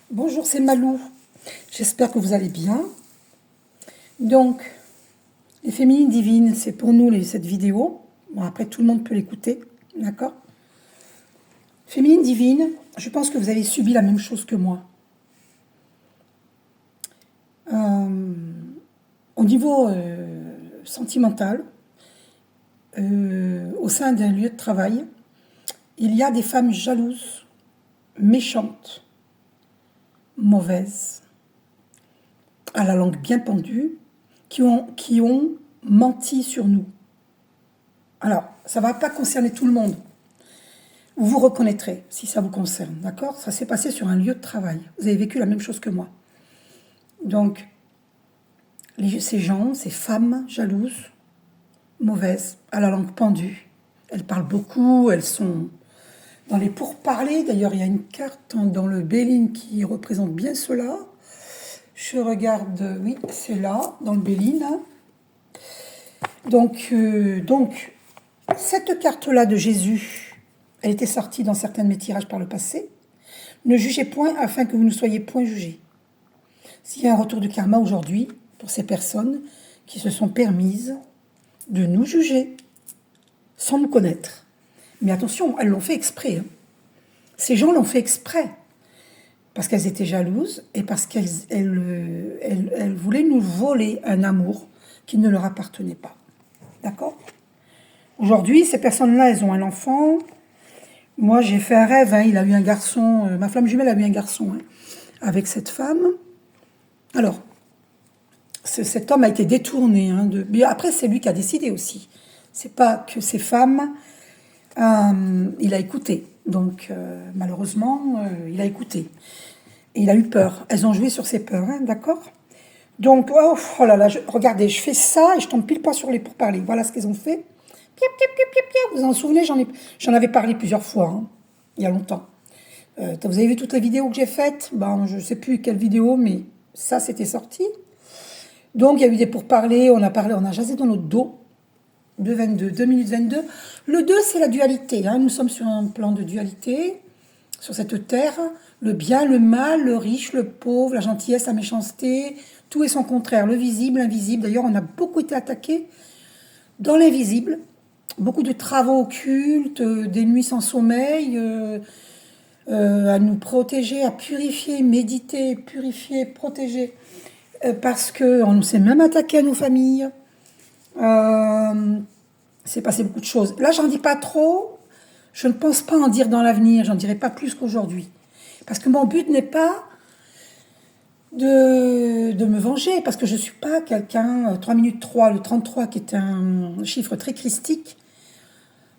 Bonjour, c'est Malou. J'espère que vous allez bien. Donc, les féminines divines, c'est pour nous cette vidéo. Bon, après, tout le monde peut l'écouter, d'accord? Féminine divine, je pense que vous avez subi la même chose que moi. Au niveau sentimental, au sein d'un lieu de travail, il y a des femmes jalouses, méchantes, mauvaises, à la langue bien pendue, qui ont menti sur nous. Alors, ça ne va pas concerner tout le monde. Vous vous reconnaîtrez si ça vous concerne, d'accord? Ça s'est passé sur un lieu de travail. Vous avez vécu la même chose que moi. Donc, ces gens, ces femmes jalouses, mauvaises, à la langue pendue, elles parlent beaucoup, elles sont dans les pourparlers. D'ailleurs, il y a une carte dans le Béline qui représente bien cela. Je regarde, oui, c'est là, dans le Béline. Donc, cette carte-là de Jésus, elle était sortie dans certains de mes tirages par le passé. Ne jugez point afin que vous ne soyez point jugés. S'il y a un retour de karma aujourd'hui pour ces personnes qui se sont permises de nous juger sans nous connaître. Mais attention, elles l'ont fait exprès. Ces gens l'ont fait exprès parce qu'elles étaient jalouses et parce qu'elles voulaient nous voler un amour qui ne leur appartenait pas. D'accord? Aujourd'hui, ces personnes-là, elles ont un enfant. Moi, j'ai fait un rêve. Il a eu un garçon. Ma flamme jumelle a eu un garçon avec cette femme. Alors, cet homme a été détourné. Mais après, c'est lui qui a décidé aussi. C'est pas que ces femmes... il a écouté. Donc, malheureusement, il a écouté. Et il a eu peur. Elles ont joué sur ses peurs, d'accord? Donc, oh là là, regardez, je fais ça et je tombe pile pas sur les pourparlers. Voilà ce qu'ils ont fait. Vous en souvenez, j'en avais parlé plusieurs fois, il y a longtemps. Vous avez vu toutes les vidéos que j'ai faites? Je ne sais plus quelle vidéo, mais ça, c'était sorti. Donc, il y a eu des pourparlers, on a jasé dans notre dos. 2 minutes 22. Le 2, c'est la dualité. Nous sommes sur un plan de dualité, sur cette terre. Le bien, le mal, le riche, le pauvre, la gentillesse, la méchanceté, tout est son contraire. Le visible, l'invisible. D'ailleurs, on a beaucoup été attaqués dans l'invisible. Beaucoup de travaux occultes, des nuits sans sommeil, à nous protéger, à purifier, méditer, purifier, protéger. Parce qu'on s'est même attaqué à nos familles. C'est passé beaucoup de choses. Là, j'en dis pas trop. Je ne pense pas en dire dans l'avenir. J'en dirai pas plus qu'aujourd'hui. Parce que mon but n'est pas de me venger. Parce que je ne suis pas quelqu'un... 3 minutes 3, le 33, qui est un chiffre très christique.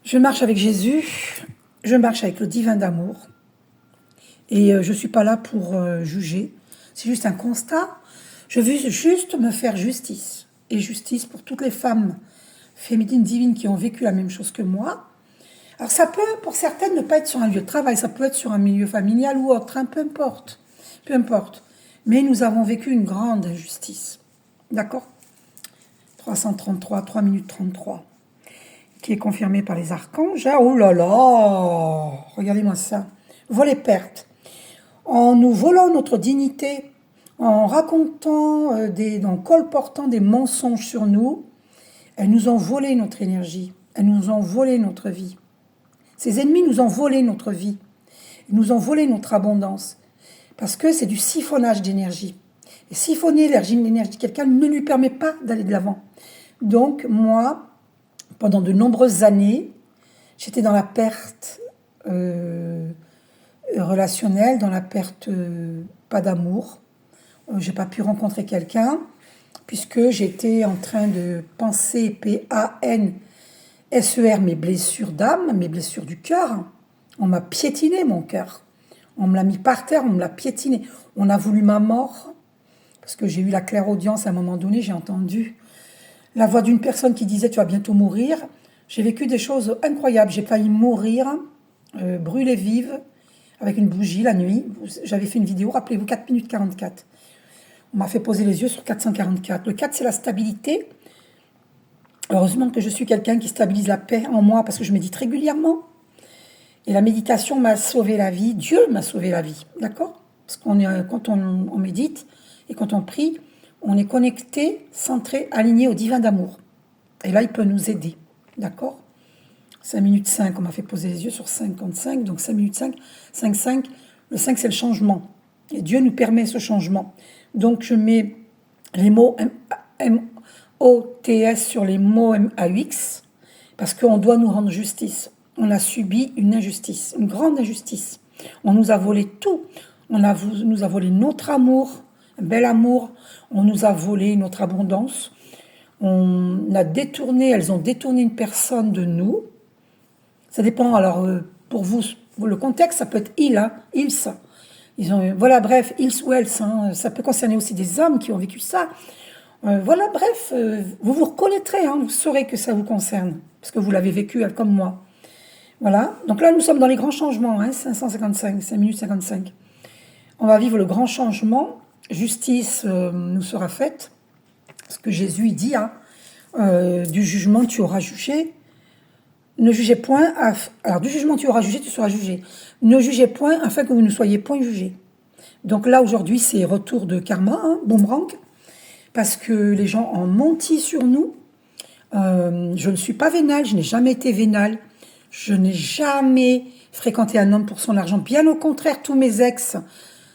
Je marche avec Jésus. Je marche avec le divin d'amour. Et je ne suis pas là pour juger. C'est juste un constat. Je veux juste me faire justice. Et justice pour toutes les femmes féminines divines qui ont vécu la même chose que moi. Alors ça peut, pour certaines, ne pas être sur un lieu de travail, ça peut être sur un milieu familial ou autre, peu importe. Peu importe. Mais nous avons vécu une grande injustice. D'accord? 333, 3 minutes 33, qui est confirmé par les archanges. Oh là là! Regardez-moi ça. Vol et perte. En nous volant notre dignité, en racontant, en colportant des mensonges sur nous, elles nous ont volé notre énergie, elles nous ont volé notre vie. Ces ennemis nous ont volé notre vie, ils nous ont volé notre abondance, parce que c'est du siphonnage d'énergie. Et siphonner l'énergie de quelqu'un ne lui permet pas d'aller de l'avant. Donc moi, pendant de nombreuses années, j'étais dans la perte relationnelle, dans la perte pas d'amour. J'ai pas pu rencontrer quelqu'un puisque j'étais en train de penser PANSER mes blessures d'âme, mes blessures du cœur. On m'a piétiné mon cœur. On me l'a mis par terre, on me l'a piétiné. On a voulu ma mort parce que j'ai eu la clairaudience à un moment donné, j'ai entendu la voix d'une personne qui disait « tu vas bientôt mourir ». J'ai vécu des choses incroyables. J'ai failli mourir, brûlée vive, avec une bougie la nuit. J'avais fait une vidéo, rappelez-vous, 4 minutes 44. On m'a fait poser les yeux sur 444. Le 4, c'est la stabilité. Heureusement que je suis quelqu'un qui stabilise la paix en moi parce que je médite régulièrement. Et la méditation m'a sauvé la vie. Dieu m'a sauvé la vie. D'accord? Parce quand on médite et quand on prie, on est connecté, centré, aligné au divin d'amour. Et là, il peut nous aider. D'accord? 5 minutes 5, on m'a fait poser les yeux sur 55, donc 5 minutes 5, 5, 5. Le 5, c'est le changement. Et Dieu nous permet ce changement. Donc, je mets les mots M-O-T-S sur les mots M-A-U-X, parce qu'on doit nous rendre justice. On a subi une injustice, une grande injustice. On nous a volé tout. Nous a volé notre amour, un bel amour. On nous a volé notre abondance. Elles ont détourné une personne de nous. Ça dépend, alors pour vous, le contexte, ça peut être ils, ça. Voilà, bref, ils ou elles, hein, ça peut concerner aussi des hommes qui ont vécu ça. Voilà, bref, vous vous reconnaîtrez, hein, vous saurez que ça vous concerne, parce que vous l'avez vécu comme moi. Voilà, donc là nous sommes dans les grands changements, hein, 555, 5 minutes 55. On va vivre le grand changement, justice nous sera faite, ce que Jésus dit, hein, du jugement tu auras jugé. Ne jugez point, alors du jugement tu auras jugé, tu seras jugé. Ne jugez point afin que vous ne soyez point jugés. Donc là aujourd'hui c'est retour de karma, hein, boomerang, parce que les gens ont menti sur nous. Je ne suis pas vénale, je n'ai jamais été vénale, je n'ai jamais fréquenté un homme pour son argent. Bien au contraire, tous mes ex,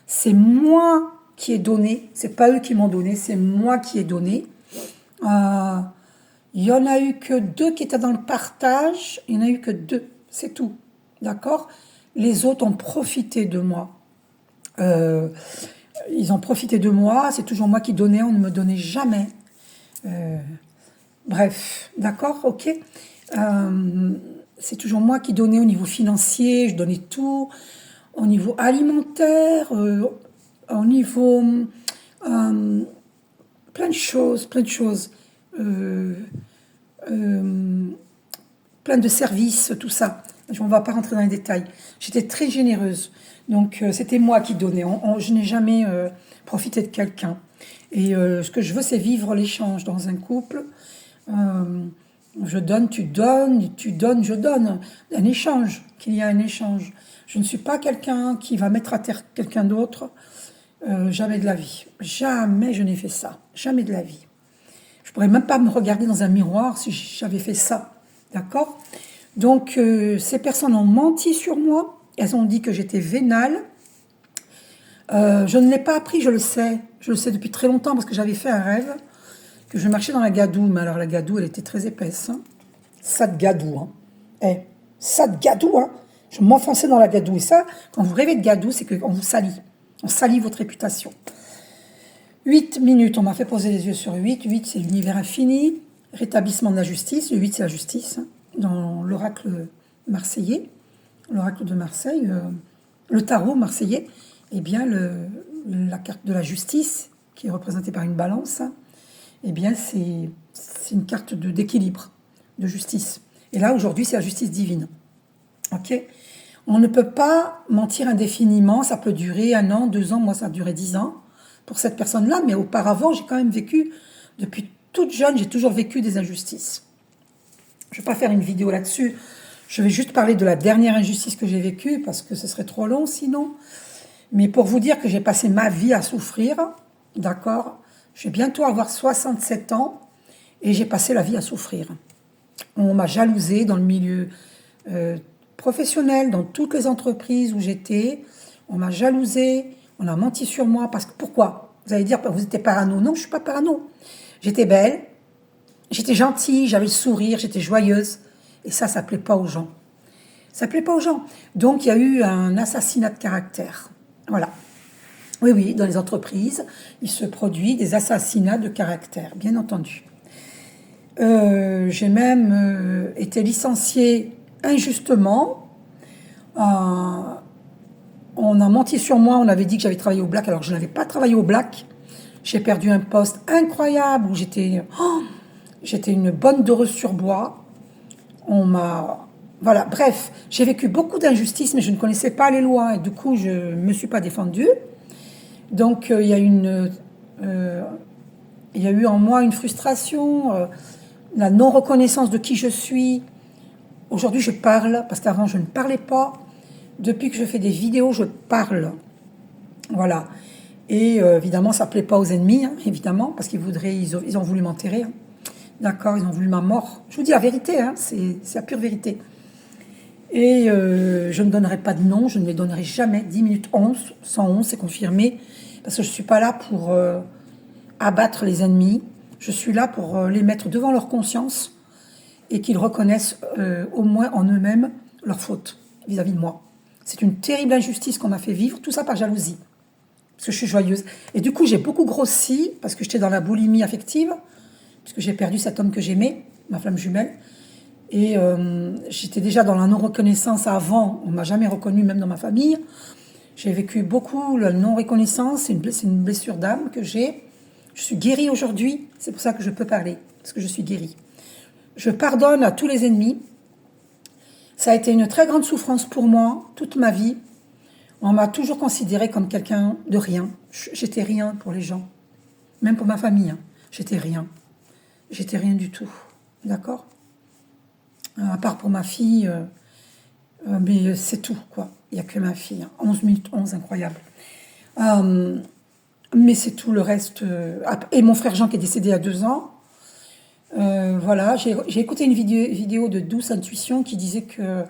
c'est moi qui ai donné, c'est pas eux qui m'ont donné, c'est moi qui ai donné. Il n'y en a eu que 2 qui étaient dans le partage. Il n'y en a eu que 2. C'est tout. D'accord? Les autres ont profité de moi. Ils ont profité de moi. C'est toujours moi qui donnais. On ne me donnait jamais. Bref. D'accord? OK? C'est toujours moi qui donnais au niveau financier. Je donnais tout. Au niveau alimentaire. Au niveau... plein de choses. Plein de services, tout ça. On ne va pas rentrer dans les détails. J'étais très généreuse. Donc, c'était moi qui donnais. Je n'ai jamais profité de quelqu'un. Et ce que je veux, c'est vivre l'échange dans un couple. Je donne, tu donnes, je donne. Un échange, qu'il y a un échange. Je ne suis pas quelqu'un qui va mettre à terre quelqu'un d'autre. Jamais de la vie. Jamais je n'ai fait ça. Jamais de la vie. Je ne pourrais même pas me regarder dans un miroir si j'avais fait ça. D'accord? Donc, ces personnes ont menti sur moi. Elles ont dit que j'étais vénale. Je ne l'ai pas appris, je le sais. Je le sais depuis très longtemps parce que j'avais fait un rêve que je marchais dans la gadoue. Mais alors, la gadoue, elle était très épaisse. Hein. Ça de gadoue. Hein. Ça de gadoue. Hein. Je m'enfonçais dans la gadoue. Et ça, quand vous rêvez de gadoue, c'est qu'on vous salit. On salit votre réputation. 8 minutes, on m'a fait poser les yeux sur 8. 8, c'est l'univers infini, rétablissement de la justice. Le 8, c'est la justice. Hein, dans l'oracle marseillais, l'oracle de Marseille, le tarot marseillais, eh bien, la carte de la justice, qui est représentée par une balance, hein, eh bien, c'est une carte d'équilibre, de justice. Et là, aujourd'hui, c'est la justice divine. OK ? On ne peut pas mentir indéfiniment. Ça peut durer 1 an, 2 ans. Moi, ça a duré 10 ans. Pour cette personne-là, mais auparavant, j'ai quand même vécu, depuis toute jeune, j'ai toujours vécu des injustices. Je ne vais pas faire une vidéo là-dessus, je vais juste parler de la dernière injustice que j'ai vécue, parce que ce serait trop long sinon. Mais pour vous dire que j'ai passé ma vie à souffrir, d'accord? Je vais bientôt avoir 67 ans, et j'ai passé la vie à souffrir. On m'a jalousée dans le milieu professionnel, dans toutes les entreprises où j'étais, on m'a jalousée. On a menti sur moi parce que pourquoi? Vous allez dire, vous étiez parano. Non, je ne suis pas parano. J'étais belle, j'étais gentille, j'avais le sourire, j'étais joyeuse. Et ça ne plaît pas aux gens. Ça ne plaît pas aux gens. Donc, il y a eu un assassinat de caractère. Voilà. Oui, dans les entreprises, il se produit des assassinats de caractère, bien entendu. J'ai même été licenciée injustement. On a menti sur moi, on avait dit que j'avais travaillé au Black, alors je n'avais pas travaillé au Black. J'ai perdu un poste incroyable où j'étais une bonne doreuse sur bois. Voilà, bref, j'ai vécu beaucoup d'injustices, mais je ne connaissais pas les lois et du coup, je ne me suis pas défendue. Donc, il y a eu en moi une frustration, la non-reconnaissance de qui je suis. Aujourd'hui, je parle, parce qu'avant, je ne parlais pas. Depuis que je fais des vidéos, je parle. Voilà. Et évidemment, ça ne plaît pas aux ennemis, hein, évidemment, parce ils ont voulu m'enterrer. Hein. D'accord, ils ont voulu ma mort. Je vous dis la vérité, hein, c'est la pure vérité. Et je ne donnerai pas de nom, je ne les donnerai jamais. 10 minutes 11, 111, c'est confirmé. Parce que je ne suis pas là pour abattre les ennemis. Je suis là pour les mettre devant leur conscience et qu'ils reconnaissent au moins en eux-mêmes leur faute vis-à-vis de moi. C'est une terrible injustice qu'on m'a fait vivre, tout ça par jalousie. Parce que je suis joyeuse. Et du coup, j'ai beaucoup grossi, parce que j'étais dans la boulimie affective, puisque j'ai perdu cet homme que j'aimais, ma flamme jumelle. Et j'étais déjà dans la non-reconnaissance avant, on ne m'a jamais reconnue, même dans ma famille. J'ai vécu beaucoup la non-reconnaissance, c'est une blessure d'âme que j'ai. Je suis guérie aujourd'hui, c'est pour ça que je peux parler, parce que je suis guérie. Je pardonne à tous les ennemis. Ça a été une très grande souffrance pour moi, toute ma vie. On m'a toujours considérée comme quelqu'un de rien. J'étais rien pour les gens, même pour ma famille. Hein. J'étais rien. J'étais rien du tout. D'accord ? À part pour ma fille, mais c'est tout, quoi. Il n'y a que ma fille. Hein. 11 minutes 11, incroyable. Mais c'est tout, le reste... et mon frère Jean qui est décédé à 2 ans. Voilà, j'ai écouté une vidéo de Douce Intuition qui disait que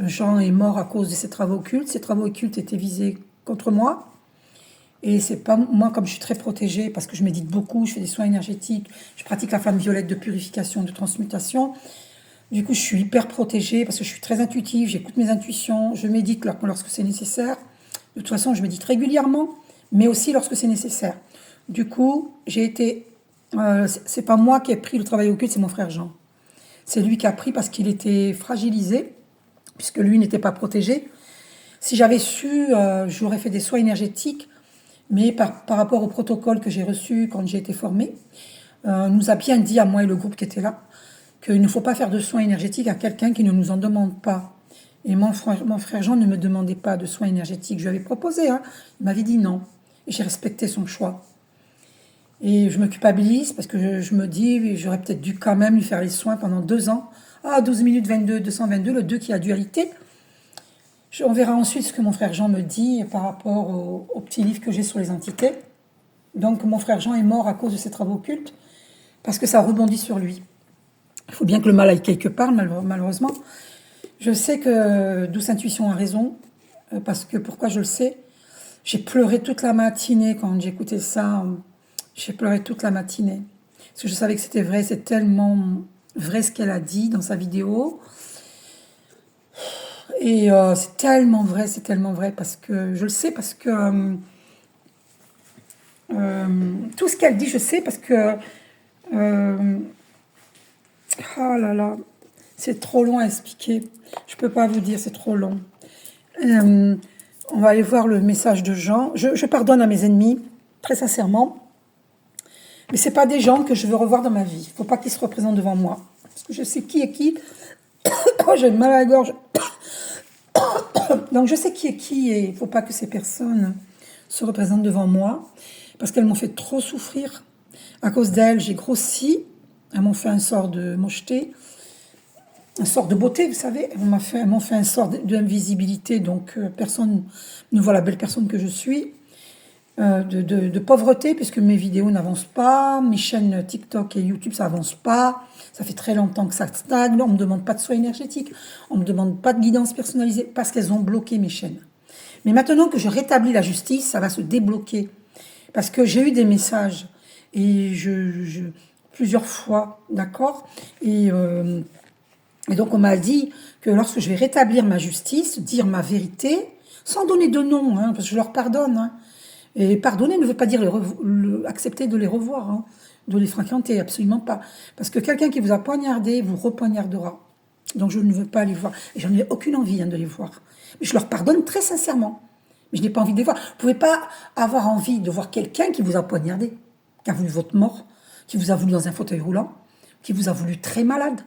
Jean est mort à cause de ses travaux occultes. Ses travaux occultes étaient visés contre moi. Et c'est pas moi, comme je suis très protégée, parce que je médite beaucoup, je fais des soins énergétiques, je pratique la flamme violette de purification, de transmutation. Du coup, je suis hyper protégée parce que je suis très intuitive, j'écoute mes intuitions, je médite lorsque c'est nécessaire. De toute façon, je médite régulièrement, mais aussi lorsque c'est nécessaire. Du coup, j'ai été... c'est pas moi qui ai pris le travail occulte, c'est mon frère Jean. C'est lui qui a pris parce qu'il était fragilisé, puisque lui n'était pas protégé. Si j'avais su, j'aurais fait des soins énergétiques, mais par rapport au protocole que j'ai reçu quand j'ai été formée, nous a bien dit, à moi et le groupe qui était là, qu'il ne faut pas faire de soins énergétiques à quelqu'un qui ne nous en demande pas. Et mon frère Jean ne me demandait pas de soins énergétiques. Je lui avais proposé, hein. Il m'avait dit non. Et j'ai respecté son choix. Et je me culpabilise parce que je me dis, j'aurais peut-être dû quand même lui faire les soins pendant 2 ans. Ah, 12 minutes 22, 222, le 2 qui a dualité. On verra ensuite ce que mon frère Jean me dit par rapport au petit livre que j'ai sur les entités. Donc mon frère Jean est mort à cause de ses travaux occultes parce que ça rebondit sur lui. Il faut bien que le mal aille quelque part, malheureusement. Je sais que Douce Intuition a raison, parce que pourquoi je le sais, j'ai pleuré toute la matinée quand j'écoutais ça. J'ai pleuré toute la matinée. Parce que je savais que c'était vrai, c'est tellement vrai ce qu'elle a dit dans sa vidéo. Et c'est tellement vrai, parce que je le sais, parce que tout ce qu'elle dit, je sais, parce que... oh là là, c'est trop long à expliquer. Je peux pas vous dire, c'est trop long. On va aller voir le message de Jean. Je pardonne à mes ennemis, très sincèrement. Mais c'est pas des gens que je veux revoir dans ma vie. Il faut pas qu'ils se représentent devant moi. Parce que je sais qui est qui. Oh, j'ai mal à la gorge. Donc je sais qui est qui et il faut pas que ces personnes se représentent devant moi. Parce qu'elles m'ont fait trop souffrir. À cause d'elles, j'ai grossi. Elles m'ont fait un sort de mocheté. Un sort de beauté, vous savez. Elles m'ont fait un sort d'invisibilité. Donc personne ne voit la belle personne que je suis. De pauvreté, puisque mes vidéos n'avancent pas, mes chaînes TikTok et YouTube, ça avance pas. Ça fait très longtemps que ça stagne. On me demande pas de soins énergétiques, on me demande pas de guidance personnalisée, parce qu'elles ont bloqué mes chaînes. Mais maintenant que je rétablis la justice, ça va se débloquer. Parce que j'ai eu des messages, et plusieurs fois, d'accord, et donc on m'a dit que lorsque je vais rétablir ma justice, dire ma vérité, sans donner de nom, hein, parce que je leur pardonne, hein. Et pardonner ne veut pas dire accepter de les revoir, hein, de les fréquenter, absolument pas. Parce que quelqu'un qui vous a poignardé vous repoignardera. Donc je ne veux pas les voir. Et j'en ai aucune envie, hein, de les voir. Mais je leur pardonne très sincèrement. Mais je n'ai pas envie de les voir. Vous ne pouvez pas avoir envie de voir quelqu'un qui vous a poignardé, qui a voulu votre mort, qui vous a voulu dans un fauteuil roulant, qui vous a voulu très malade.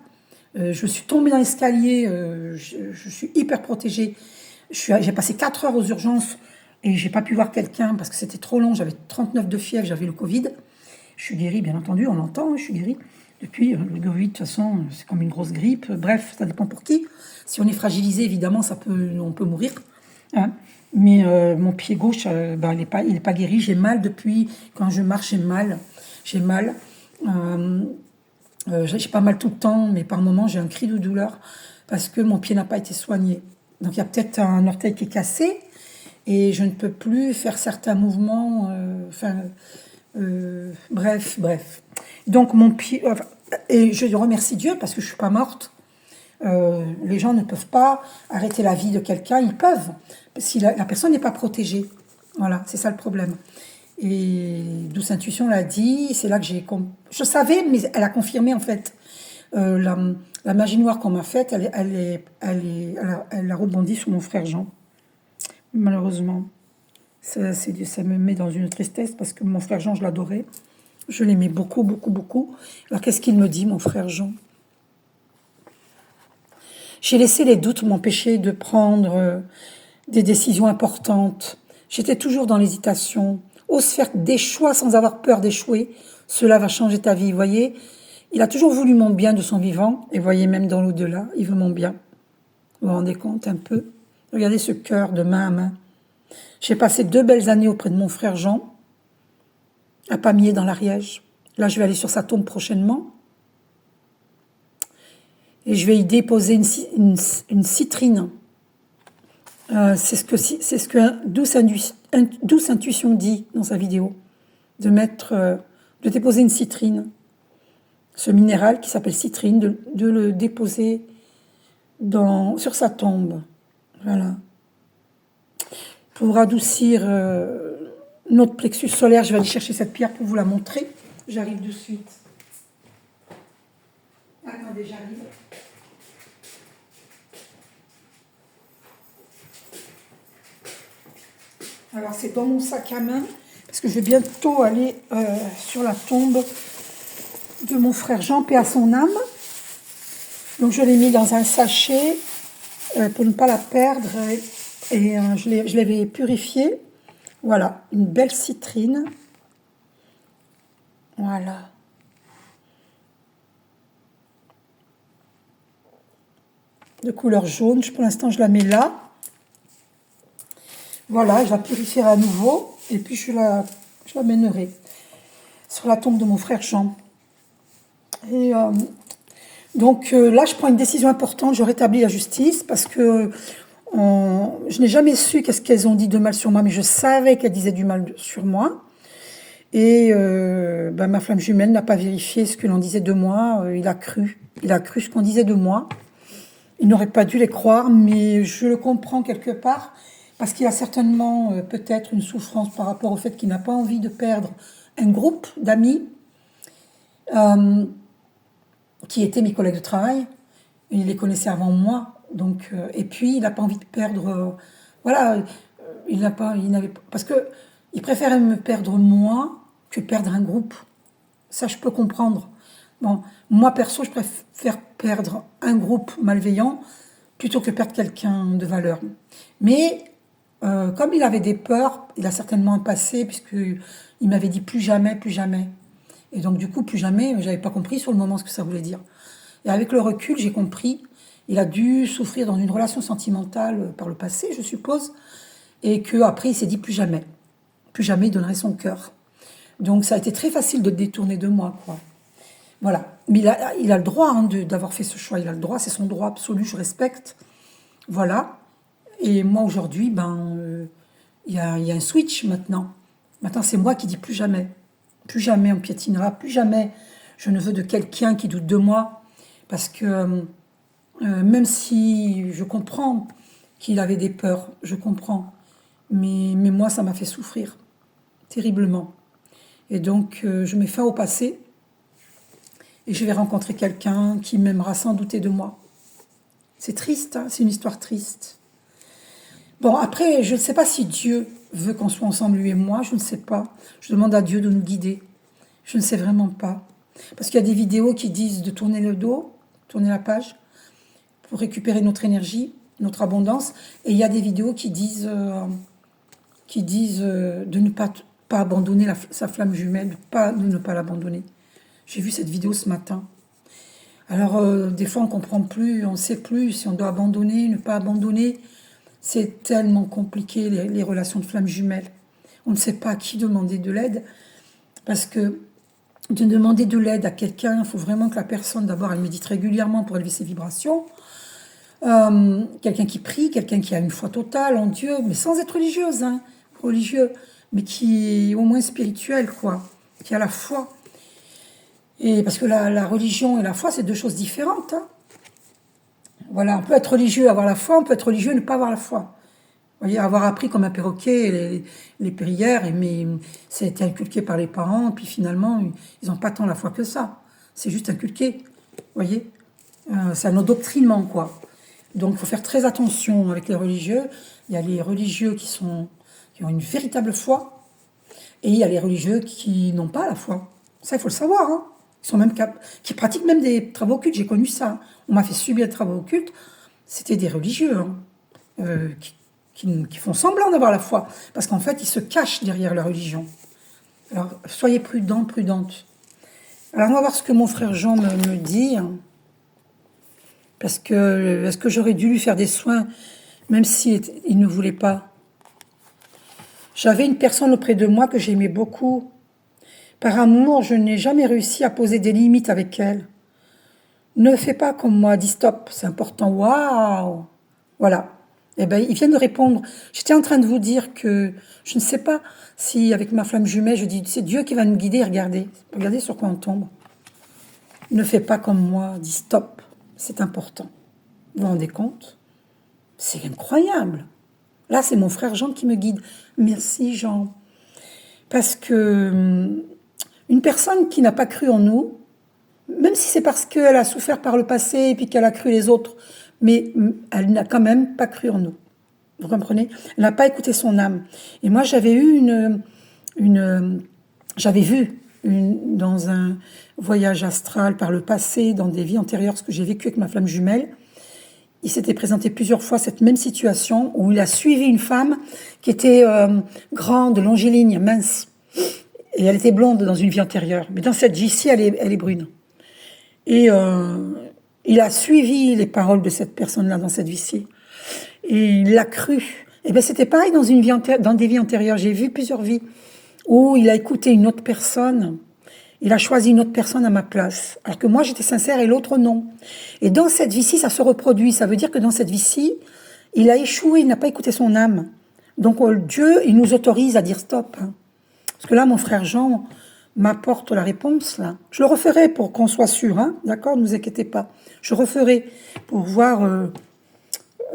Je suis tombée dans l'escalier, je suis hyper protégée. J'ai passé 4 heures aux urgences et j'ai pas pu voir quelqu'un parce que c'était trop long. J'avais 39 de fièvre, j'avais le Covid. Je suis guérie, bien entendu, on l'entend, hein, je suis guérie. Depuis, le Covid, de toute façon, c'est comme une grosse grippe. Bref, ça dépend pour qui. Si on est fragilisé, évidemment, on peut mourir. Hein. Mais mon pied gauche, ben, il est pas guéri. J'ai mal depuis, quand je marche, j'ai mal. J'ai mal. J'ai pas mal tout le temps, mais par moments, j'ai un cri de douleur parce que mon pied n'a pas été soigné. Donc, il y a peut-être un orteil qui est cassé et je ne peux plus faire certains mouvements. Bref. Donc, mon pied... et je remercie Dieu parce que je suis pas morte. Les gens ne peuvent pas arrêter la vie de quelqu'un, ils peuvent, si la personne n'est pas protégée. Voilà, c'est ça le problème. Et Douce Intuition l'a dit, c'est là que je savais, mais elle a confirmé en fait. La magie noire qu'on m'a faite, elle a rebondi sur mon frère Jean. Malheureusement. Ça me met dans une tristesse parce que mon frère Jean, je l'adorais. Je l'aimais beaucoup, beaucoup, beaucoup. Alors qu'est-ce qu'il me dit, mon frère Jean? J'ai laissé les doutes m'empêcher de prendre des décisions importantes. J'étais toujours dans l'hésitation. Ose faire des choix sans avoir peur d'échouer. Cela va changer ta vie, voyez. Il a toujours voulu mon bien de son vivant. Et voyez, même dans l'au-delà, il veut mon bien. Vous vous rendez compte un peu? Regardez ce cœur de main à main. J'ai passé 2 belles années auprès de mon frère Jean, à Pamiers dans l'Ariège. Là, je vais aller sur sa tombe prochainement. Et je vais y déposer une citrine. C'est ce que Douce Intuition dit dans sa vidéo. De déposer une citrine. Ce minéral qui s'appelle citrine, de le déposer sur sa tombe. Voilà. Pour adoucir notre plexus solaire, je vais aller chercher cette pierre pour vous la montrer. J'arrive de suite. Attendez, j'arrive. Alors, c'est dans mon sac à main, parce que je vais bientôt aller sur la tombe de mon frère Jean, paix à son âme. Donc, je l'ai mis dans un sachet pour ne pas la perdre. Et je l'avais purifiée. Voilà, une belle citrine. Voilà. De couleur jaune. Pour l'instant, je la mets là. Voilà, je la purifierai à nouveau. Et puis, je la mènerai sur la tombe de mon frère Jean. Et donc, là, je prends une décision importante. Je rétablis la justice parce que je n'ai jamais su qu'est-ce qu'elles ont dit de mal sur moi, mais je savais qu'elles disaient du mal sur moi. Et ma flamme jumelle n'a pas vérifié ce que l'on disait de moi. Il a cru ce qu'on disait de moi. Il n'aurait pas dû les croire, mais je le comprends quelque part, parce qu'il a certainement peut-être une souffrance par rapport au fait qu'il n'a pas envie de perdre un groupe d'amis qui étaient mes collègues de travail. Il les connaissait avant moi. Donc, et puis, il n'a pas envie de perdre... parce qu'il préférait me perdre moi que perdre un groupe. Ça, je peux comprendre. Bon, moi, perso, je préfère perdre un groupe malveillant plutôt que perdre quelqu'un de valeur. Mais, comme il avait des peurs, il a certainement un passé, puisqu'il m'avait dit plus jamais, plus jamais. Et donc, du coup, plus jamais, je n'avais pas compris sur le moment ce que ça voulait dire. Et avec le recul, j'ai compris. Il a dû souffrir dans une relation sentimentale par le passé, je suppose, et qu'après, il s'est dit plus jamais il donnerait son cœur. Donc, ça a été très facile de détourner de moi, quoi. Voilà. Mais il a le droit d'avoir fait ce choix. Il a le droit, c'est son droit absolu, je respecte. Voilà. Et moi, aujourd'hui, il y a un switch maintenant. Maintenant, c'est moi qui dis plus jamais. Plus jamais on piétinera, plus jamais je ne veux de quelqu'un qui doute de moi. Parce que même si je comprends qu'il avait des peurs, je comprends. Mais moi, ça m'a fait souffrir terriblement. Et donc, je mets fin au passé et je vais rencontrer quelqu'un qui m'aimera sans douter de moi. C'est triste, hein, c'est une histoire triste. Bon, après, je ne sais pas si Dieu veut qu'on soit ensemble, lui et moi, je ne sais pas. Je demande à Dieu de nous guider. Je ne sais vraiment pas. Parce qu'il y a des vidéos qui disent de tourner le dos, tourner la page, pour récupérer notre énergie, notre abondance. Et il y a des vidéos qui disent de ne pas abandonner sa flamme jumelle, de ne pas l'abandonner. J'ai vu cette vidéo ce matin. Alors, des fois, on ne comprend plus, on ne sait plus si on doit abandonner, ne pas abandonner. C'est tellement compliqué, les relations de flammes jumelles. On ne sait pas à qui demander de l'aide, parce que de demander de l'aide à quelqu'un, il faut vraiment que la personne, d'abord, elle médite régulièrement pour élever ses vibrations. Quelqu'un qui prie, quelqu'un qui a une foi totale en Dieu, mais sans être religieuse, hein, religieux, mais qui est au moins spirituel, quoi, qui a la foi. Et parce que la religion et la foi, c'est deux choses différentes. Hein. Voilà, on peut être religieux, avoir la foi, on peut être religieux et ne pas avoir la foi. Vous voyez, avoir appris comme un perroquet les prières, mais ça a été inculqué par les parents, puis finalement, ils n'ont pas tant la foi que ça. C'est juste inculqué, vous voyez. C'est un endoctrinement, quoi. Donc, il faut faire très attention avec les religieux. Il y a les religieux qui ont une véritable foi, et il y a les religieux qui n'ont pas la foi. Ça, il faut le savoir. Hein. Ils sont même qui pratiquent même des travaux occultes. J'ai connu ça. On m'a fait subir des travaux occultes. C'était des religieux hein, qui font semblant d'avoir la foi, parce qu'en fait, ils se cachent derrière la religion. Alors, soyez prudents, prudentes. Alors, on va voir ce que mon frère Jean me dit. Hein. Parce que, est-ce que j'aurais dû lui faire des soins, même s'il ne voulait pas? J'avais une personne auprès de moi que j'aimais beaucoup. Par amour, je n'ai jamais réussi à poser des limites avec elle. Ne fais pas comme moi, dis stop, c'est important. Waouh! Voilà. Eh bien, il vient de répondre. J'étais en train de vous dire que je ne sais pas si, avec ma flamme jumelle, je dis c'est Dieu qui va nous guider. Regardez sur quoi on tombe. Ne fais pas comme moi, dis stop. C'est important. Vous vous rendez compte? C'est incroyable. Là, c'est mon frère Jean qui me guide. Merci, Jean. Parce que une personne qui n'a pas cru en nous, même si c'est parce qu'elle a souffert par le passé et puis qu'elle a cru les autres, mais elle n'a quand même pas cru en nous. Vous comprenez? Elle n'a pas écouté son âme. Et moi, j'avais eu j'avais vu dans un voyage astral par le passé, dans des vies antérieures, ce que j'ai vécu avec ma flamme jumelle. Il s'était présenté plusieurs fois cette même situation où il a suivi une femme qui était grande, longiligne, mince. Et elle était blonde dans une vie antérieure. Mais dans cette vie-ci, elle est brune. Et il a suivi les paroles de cette personne-là dans cette vie-ci. Et il l'a cru. Et bien, c'était pareil dans des vies antérieures. J'ai vu plusieurs vies où il a écouté une autre personne. Il a choisi une autre personne à ma place. Alors que moi, j'étais sincère et l'autre, non. Et dans cette vie-ci, ça se reproduit. Ça veut dire que dans cette vie-ci, il a échoué, il n'a pas écouté son âme. Donc, Dieu, il nous autorise à dire stop. Hein. Parce que là, mon frère Jean m'apporte la réponse. Là. Je le referai pour qu'on soit sûr. Hein. D'accord? Ne vous inquiétez pas. Je referai pour voir... à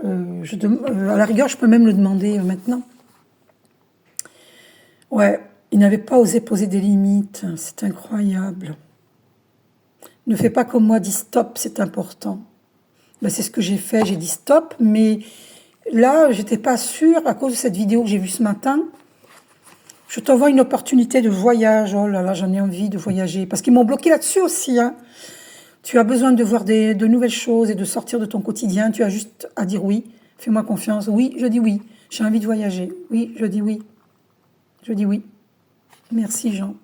la rigueur, je peux même le demander maintenant. Ouais. Il n'avait pas osé poser des limites, c'est incroyable. Ne fais pas comme moi, dis stop, c'est important. Ben, c'est ce que j'ai fait, j'ai dit stop, mais là, j'étais pas sûre, à cause de cette vidéo que j'ai vue ce matin, je t'envoie une opportunité de voyage, oh là là, j'en ai envie de voyager, parce qu'ils m'ont bloqué là-dessus aussi, hein. Tu as besoin de voir de nouvelles choses et de sortir de ton quotidien, tu as juste à dire oui, fais-moi confiance, oui, je dis oui, j'ai envie de voyager, oui, je dis oui, je dis oui. Merci Jean.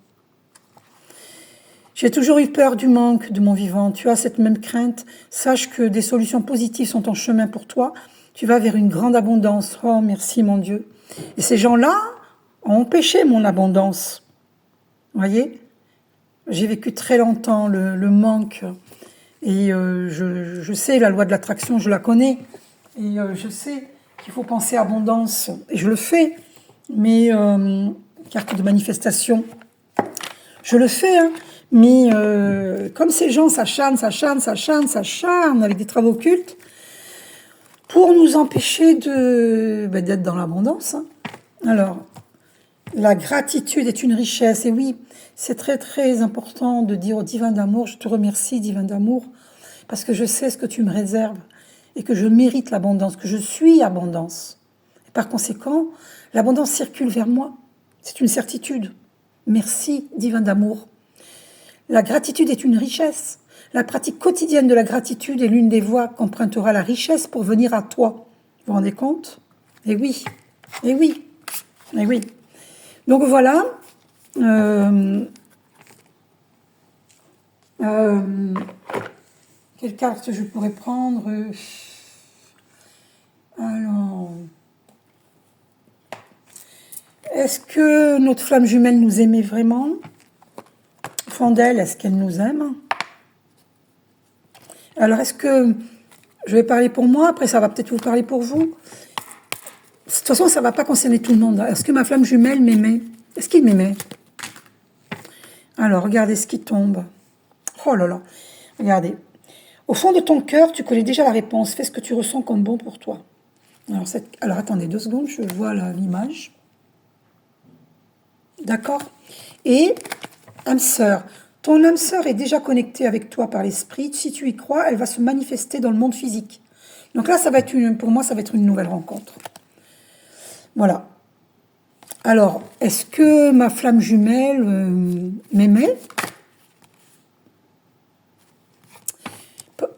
J'ai toujours eu peur du manque de mon vivant. Tu as cette même crainte. Sache que des solutions positives sont en chemin pour toi. Tu vas vers une grande abondance. Oh, merci mon Dieu. Et ces gens-là ont empêché mon abondance. Vous voyez? J'ai vécu très longtemps le manque. Et je sais, la loi de l'attraction, je la connais. Et je sais qu'il faut penser à abondance. Et je le fais. Mais... carte de manifestation. Je le fais, hein, mais comme ces gens s'acharnent avec des travaux occultes pour nous empêcher d'être dans l'abondance. Hein. Alors, la gratitude est une richesse. Et oui, c'est très très important de dire au divin d'amour, je te remercie divin d'amour, parce que je sais ce que tu me réserves et que je mérite l'abondance, que je suis abondance. Et par conséquent, l'abondance circule vers moi. C'est une certitude. Merci, divin d'amour. La gratitude est une richesse. La pratique quotidienne de la gratitude est l'une des voies qu'empruntera la richesse pour venir à toi. Vous vous rendez compte? Eh oui, eh oui, eh oui. Donc voilà. Quelle carte je pourrais prendre? Alors, Est-ce que notre flamme jumelle nous aimait vraiment? Au fond d'elle, est-ce qu'elle nous aime? Alors, est-ce que... Je vais parler pour moi, après ça va peut-être vous parler pour vous. De toute façon, ça ne va pas concerner tout le monde. Est-ce que ma flamme jumelle m'aimait? Est-ce qu'il m'aimait? Alors, regardez ce qui tombe. Oh là là, regardez. Au fond de ton cœur, tu connais déjà la réponse. Fais ce que tu ressens comme bon pour toi. Alors attendez 2 secondes, je vois l'image. D'accord? Et, âme sœur, ton âme sœur est déjà connectée avec toi par l'esprit. Si tu y crois, elle va se manifester dans le monde physique. Donc là, ça va être pour moi, ça va être une nouvelle rencontre. Voilà. Alors, est-ce que ma flamme jumelle m'aimait?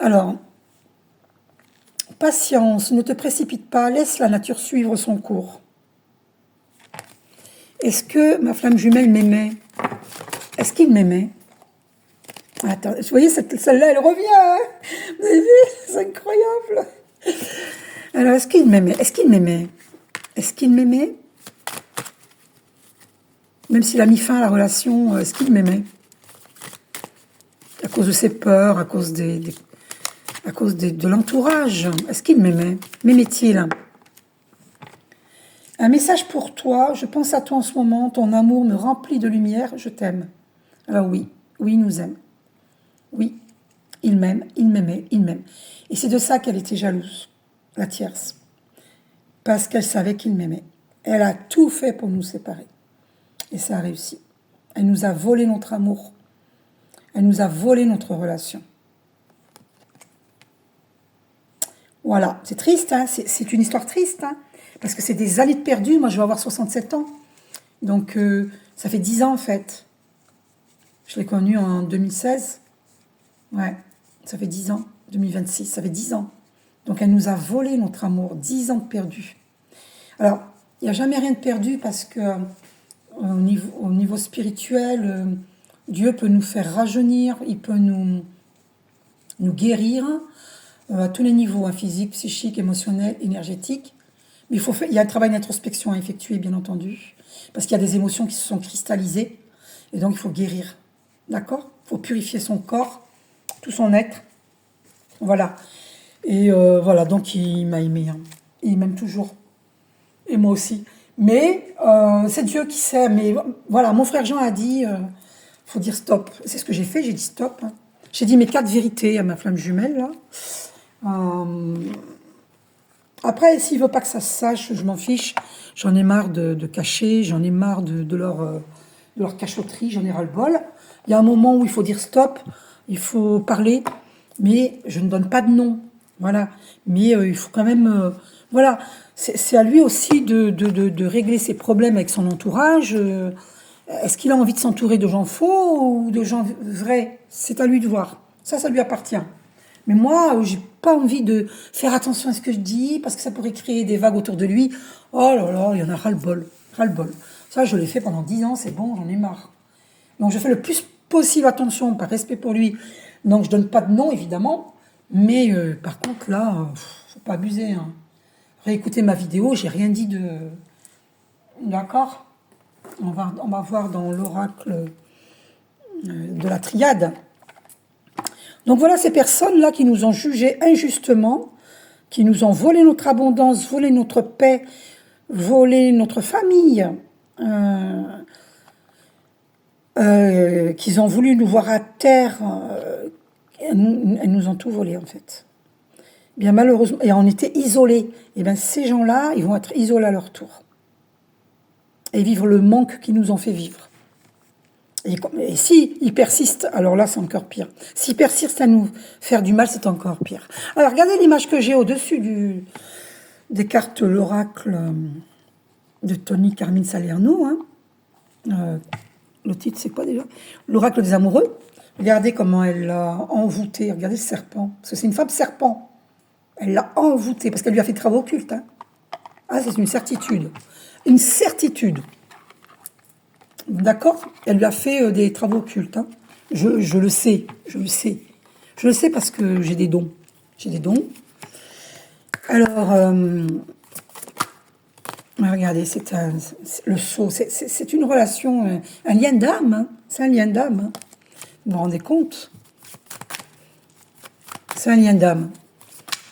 Alors, patience, ne te précipite pas, laisse la nature suivre son cours. Est-ce que ma flamme jumelle m'aimait? Est-ce qu'il m'aimait? Attends, vous voyez, celle-là, elle revient. Hein, vous avez vu? C'est incroyable. Alors, est-ce qu'il m'aimait? Est-ce qu'il m'aimait? Est-ce qu'il m'aimait? Même s'il a mis fin à la relation, est-ce qu'il m'aimait? À cause de ses peurs, à cause de l'entourage. Est-ce qu'il m'aimait? M'aimait-il? Un message pour toi. Je pense à toi en ce moment. Ton amour me remplit de lumière. Je t'aime. Alors oui, il nous aime. Oui, il m'aime, il m'aimait, il m'aime. Et c'est de ça qu'elle était jalouse, la tierce. Parce qu'elle savait qu'il m'aimait. Elle a tout fait pour nous séparer. Et ça a réussi. Elle nous a volé notre amour. Elle nous a volé notre relation. Voilà, c'est triste, hein, c'est une histoire triste, hein, parce que c'est des années de perdu. Moi, je vais avoir 67 ans. Donc, ça fait 10 ans, en fait. Je l'ai connue en 2016. Ouais, ça fait 10 ans. 2026, ça fait 10 ans. Donc, elle nous a volé notre amour. 10 ans de perdu. Alors, il n'y a jamais rien de perdu parce que au niveau spirituel, Dieu peut nous faire rajeunir, il peut nous guérir à tous les niveaux, hein, physique, psychique, émotionnel, énergétique. Mais il y a un travail d'introspection à effectuer, bien entendu, parce qu'il y a des émotions qui se sont cristallisées, et donc il faut guérir. D'accord? Il faut purifier son corps, tout son être. Voilà. Et voilà, donc il m'a aimé. Hein. Et il m'aime toujours. Et moi aussi. Mais c'est Dieu qui sait. Mais voilà, mon frère Jean a dit, faut dire stop. C'est ce que j'ai fait, j'ai dit stop. Hein. J'ai dit mes 4 vérités à ma flamme jumelle, là. Après, s'il veut pas que ça se sache, je m'en fiche. J'en ai marre de cacher, j'en ai marre de leur cachotterie, j'en ai ras-le-bol. Il y a un moment où il faut dire stop, il faut parler, mais je ne donne pas de nom. Voilà. Mais il faut quand même... voilà. C'est à lui aussi de régler ses problèmes avec son entourage. Est-ce qu'il a envie de s'entourer de gens faux ou de gens vrais? C'est à lui de voir. Ça lui appartient. Mais moi, j'ai pas envie de faire attention à ce que je dis parce que ça pourrait créer des vagues autour de lui. Oh là là, il y en a ras-le-bol. Ras-le-bol. Ça, je l'ai fait pendant 10 ans, c'est bon, j'en ai marre. Donc, je fais le plus possible attention, par respect pour lui. Donc, je donne pas de nom, évidemment. Mais par contre, là, faut pas abuser. Hein. Réécoutez ma vidéo, j'ai rien dit de... D'accord? On va voir dans l'oracle de la triade. Donc voilà ces personnes-là qui nous ont jugés injustement, qui nous ont volé notre abondance, volé notre paix, volé notre famille, qu'ils ont voulu nous voir à terre. Elles nous ont tout volé en fait. Bien malheureusement, et on était isolés. Et bien ces gens-là, ils vont être isolés à leur tour. Et vivre le manque qu'ils nous ont fait vivre. Et s'ils persistent, alors là, c'est encore pire. S'ils persistent à nous faire du mal, c'est encore pire. Alors, regardez l'image que j'ai au-dessus des cartes l'oracle de Tony Carmine Salerno. Hein. Le titre, c'est quoi déjà? L'oracle des amoureux. Regardez comment elle l'a envoûté. Regardez le serpent. Parce que c'est une femme serpent. Elle l'a envoûté parce qu'elle lui a fait des travaux occultes. Hein. Ah, c'est une certitude. Une certitude. D'accord? Elle lui a fait des travaux occultes. Hein. Je le sais, je le sais. Je le sais parce que j'ai des dons. J'ai des dons. Alors, Ouais, regardez, le sceau, c'est une relation, un lien d'âme, hein. C'est un lien d'âme, hein. Vous vous rendez compte? C'est un lien d'âme.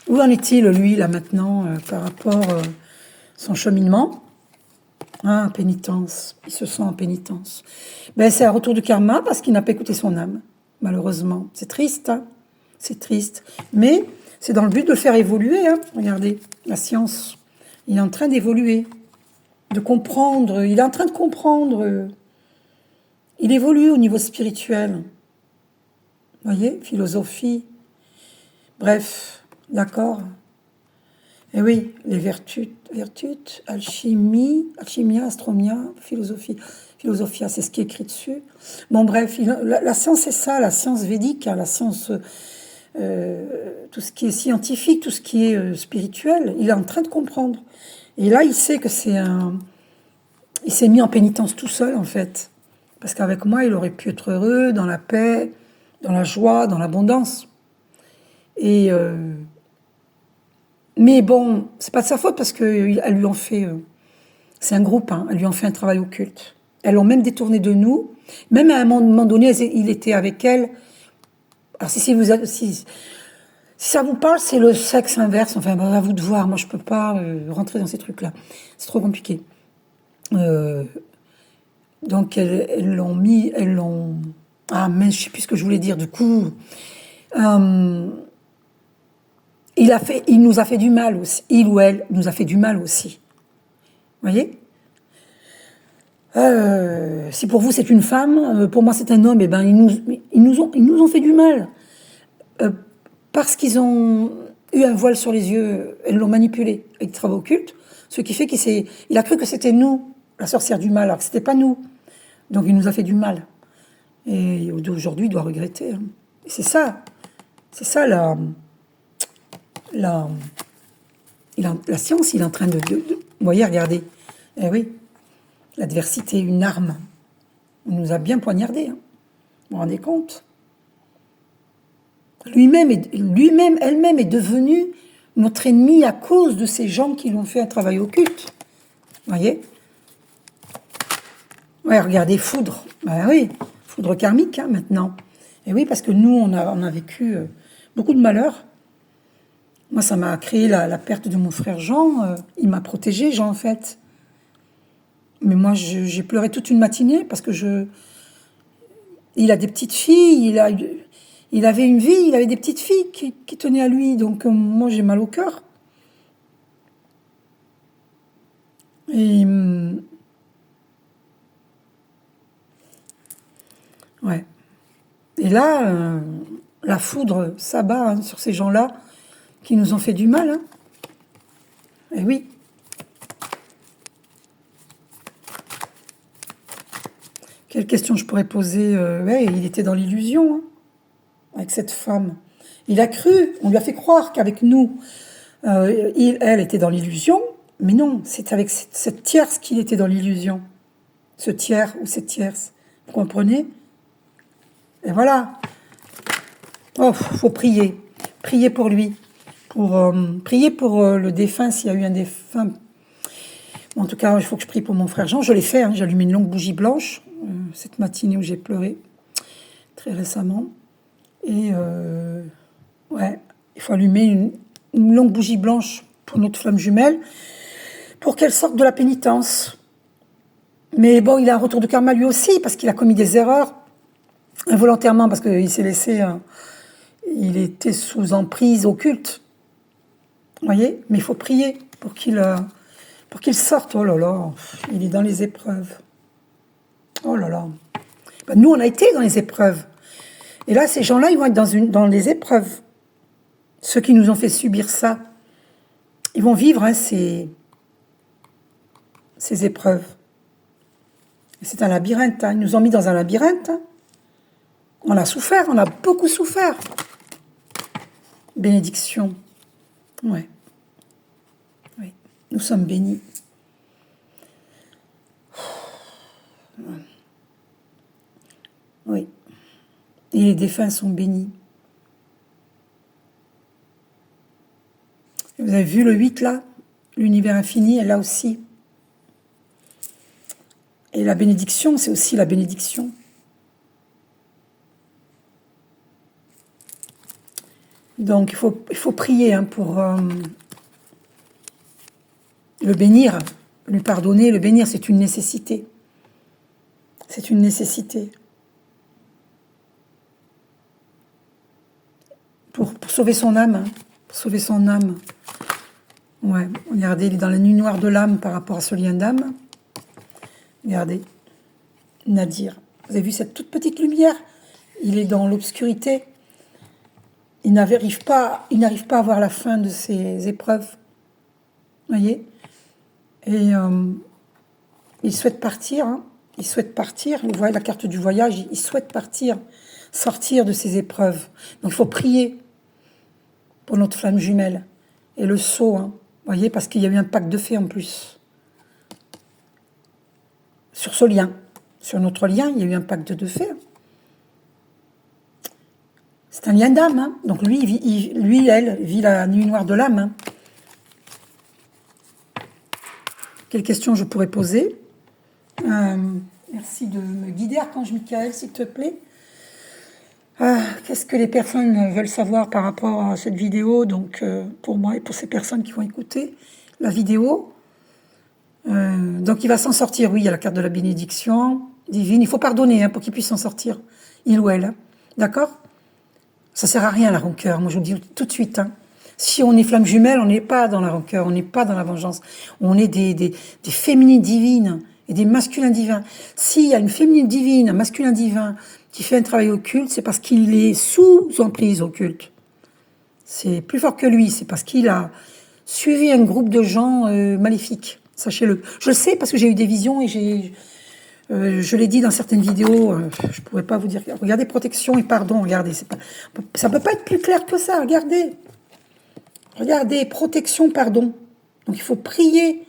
Où en est-il, lui, là, maintenant, par rapport à son cheminement? Ah, pénitence. Il se sent en pénitence. Ben, c'est un retour du karma parce qu'il n'a pas écouté son âme, malheureusement. C'est triste, hein. C'est triste. Mais c'est dans le but de le faire évoluer, hein. Regardez, la science, il est en train d'évoluer, de comprendre. Il est en train de comprendre. Il évolue au niveau spirituel. Vous voyez, philosophie. Bref, d'accord. Et oui, les vertus, alchimie, alchimia, astromia, philosophie. Philosophia, c'est ce qui est écrit dessus. Bon, bref, la science, c'est ça, la science védique, hein, la science, tout ce qui est scientifique, tout ce qui est spirituel, il est en train de comprendre. Et là, il sait que il s'est mis en pénitence tout seul, en fait. Parce qu'avec moi, il aurait pu être heureux, dans la paix, dans la joie, dans l'abondance. Et mais bon, c'est pas de sa faute parce qu'elles lui ont fait, c'est un groupe, hein, elles lui ont fait un travail occulte. Elles l'ont même détourné de nous. Même à un moment donné, il était avec elle. Alors si ça vous parle, c'est le sexe inverse. Enfin, à vous de voir. Moi, je peux pas rentrer dans ces trucs-là. C'est trop compliqué. Donc elles l'ont. Ah mais je sais plus ce que je voulais dire. Du coup. Il nous a fait du mal aussi. Il ou elle nous a fait du mal aussi. Vous voyez? Si pour vous c'est une femme, pour moi c'est un homme, et ben ils nous ont fait du mal. Parce qu'ils ont eu un voile sur les yeux, elles l'ont manipulé avec des travaux occultes, ce qui fait il a cru que c'était nous, la sorcière du mal, alors que c'était pas nous. Donc il nous a fait du mal. Et aujourd'hui il doit regretter. Hein. Et c'est ça la science, il est en train de vous voyez, regardez. Eh oui, l'adversité, une arme. On nous a bien poignardé. Hein. Vous vous rendez compte? Elle-même est devenue notre ennemi à cause de ces gens qui lui ont fait un travail occulte. Vous voyez? Ouais, regardez, foudre. Ben oui, foudre karmique, hein, maintenant. Et oui, parce que nous, on a vécu beaucoup de malheurs. Moi, ça m'a créé la perte de mon frère Jean. Il m'a protégé, Jean, en fait. Mais moi, j'ai pleuré toute une matinée parce que il a des petites filles, il avait une vie, il avait des petites filles qui tenaient à lui. Donc, moi, j'ai mal au cœur. Et ouais. Et là, la foudre s'abat hein, sur ces gens-là qui nous ont fait du mal. Hein. Et oui. Quelle question je pourrais poser ouais, il était dans l'illusion, hein, avec cette femme. Il a cru, on lui a fait croire qu'avec nous, elle était dans l'illusion, mais non, c'est avec cette tierce qu'il était dans l'illusion. Ce tiers ou cette tierce. Vous comprenez? Et voilà. Oh, faut prier. Prier pour lui. Prier pour le défunt, s'il y a eu un défunt. En tout cas, il faut que je prie pour mon frère Jean. Je l'ai fait, hein, j'ai allumé une longue bougie blanche cette matinée où j'ai pleuré, très récemment. Et ouais, il faut allumer une longue bougie blanche pour notre flamme jumelle, pour qu'elle sorte de la pénitence. Mais bon, il a un retour de karma lui aussi, parce qu'il a commis des erreurs, involontairement, parce qu'il s'est laissé... il était sous emprise occulte. Vous voyez? Mais il faut prier pour qu'il sorte. Oh là là, il est dans les épreuves. Oh là là. Ben, nous, on a été dans les épreuves. Et là, ces gens-là, ils vont être dans les épreuves. Ceux qui nous ont fait subir ça, ils vont vivre hein, ces épreuves. Et c'est un labyrinthe. Hein. Ils nous ont mis dans un labyrinthe. Hein. On a souffert, on a beaucoup souffert. Bénédiction. Ouais. Oui. Nous sommes bénis. Oui. Et les défunts sont bénis. Vous avez vu le 8 là? L'univers infini est là aussi. Et la bénédiction, c'est aussi la bénédiction. Donc, il faut prier hein, pour le bénir, lui pardonner, le bénir, c'est une nécessité. C'est une nécessité. Pour sauver son âme, hein, pour sauver son âme. Ouais, regardez, il est dans la nuit noire de l'âme par rapport à ce lien d'âme. Regardez, Nadir. Vous avez vu cette toute petite lumière? Il est dans l'obscurité. Il n'arrive pas à voir la fin de ses épreuves. Vous voyez? Et il souhaite partir. Hein. Il souhaite partir. Vous voyez la carte du voyage. Il souhaite partir, sortir de ses épreuves. Donc il faut prier pour notre flamme jumelle. Et le sceau, hein. Vous voyez, parce qu'il y a eu un pacte de fée en plus. Sur ce lien. Sur notre lien, il y a eu un pacte de fée. C'est un lien d'âme. Hein. Donc elle vit la nuit noire de l'âme. Hein. Quelles questions je pourrais poser? Merci de me guider, Archange Michael, s'il te plaît. Qu'est-ce que les personnes veulent savoir par rapport à cette vidéo? Donc, pour moi et pour ces personnes qui vont écouter la vidéo. Donc, il va s'en sortir. Oui, il y a la carte de la bénédiction divine. Il faut pardonner hein, pour qu'il puisse s'en sortir, il ou elle. Hein. D'accord? Ça sert à rien, la rancœur. Moi, je vous le dis tout de suite. Hein. Si on est flamme jumelle, on n'est pas dans la rancœur, on n'est pas dans la vengeance. On est des féminines divines et des masculins divins. S'il y a une féminine divine, un masculin divin qui fait un travail occulte, c'est parce qu'il est sous emprise occulte. C'est plus fort que lui, c'est parce qu'il a suivi un groupe de gens maléfiques. Sachez-le. Je le sais parce que j'ai eu des visions et je l'ai dit dans certaines vidéos, je ne pourrais pas vous dire. Regardez, protection et pardon, regardez. Ça ne peut pas être plus clair que ça, regardez. Regardez, protection, pardon. Donc il faut prier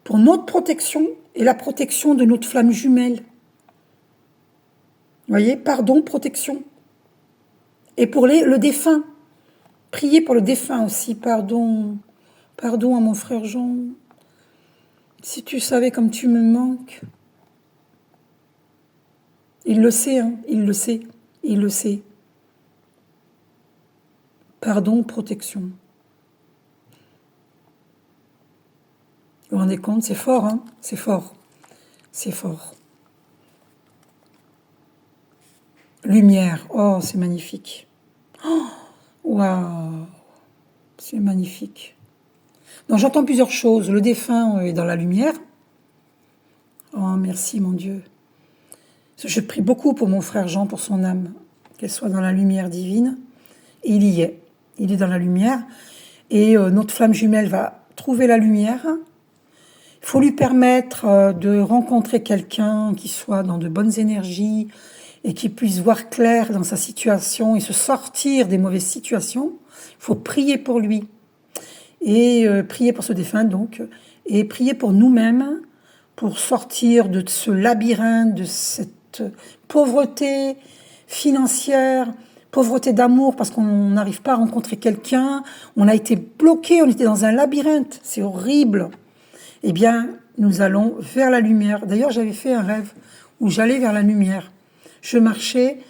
pour notre protection et la protection de notre flamme jumelle. Vous voyez, pardon, protection. Et pour le défunt, priez pour le défunt aussi, pardon. Pardon à mon frère Jean. Si tu savais comme tu me manques. Il le sait, hein, il le sait, il le sait. Pardon, protection. Vous vous rendez compte, c'est fort, hein, c'est fort, c'est fort. Lumière, oh, c'est magnifique. Oh, waouh, c'est magnifique. Donc j'entends plusieurs choses. Le défunt est dans la lumière. Oh, merci mon Dieu. Je prie beaucoup pour mon frère Jean, pour son âme, qu'elle soit dans la lumière divine. Et il y est. Il est dans la lumière. Et notre flamme jumelle va trouver la lumière. Il faut lui permettre de rencontrer quelqu'un qui soit dans de bonnes énergies et qui puisse voir clair dans sa situation et se sortir des mauvaises situations. Il faut prier pour lui. Et prier pour ce défunt, donc. Et prier pour nous-mêmes, pour sortir de ce labyrinthe, de cette pauvreté financière, pauvreté d'amour, parce qu'on n'arrive pas à rencontrer quelqu'un, on a été bloqué, on était dans un labyrinthe, c'est horrible. Eh bien, nous allons vers la lumière. D'ailleurs, j'avais fait un rêve où j'allais vers la lumière. Je marchais,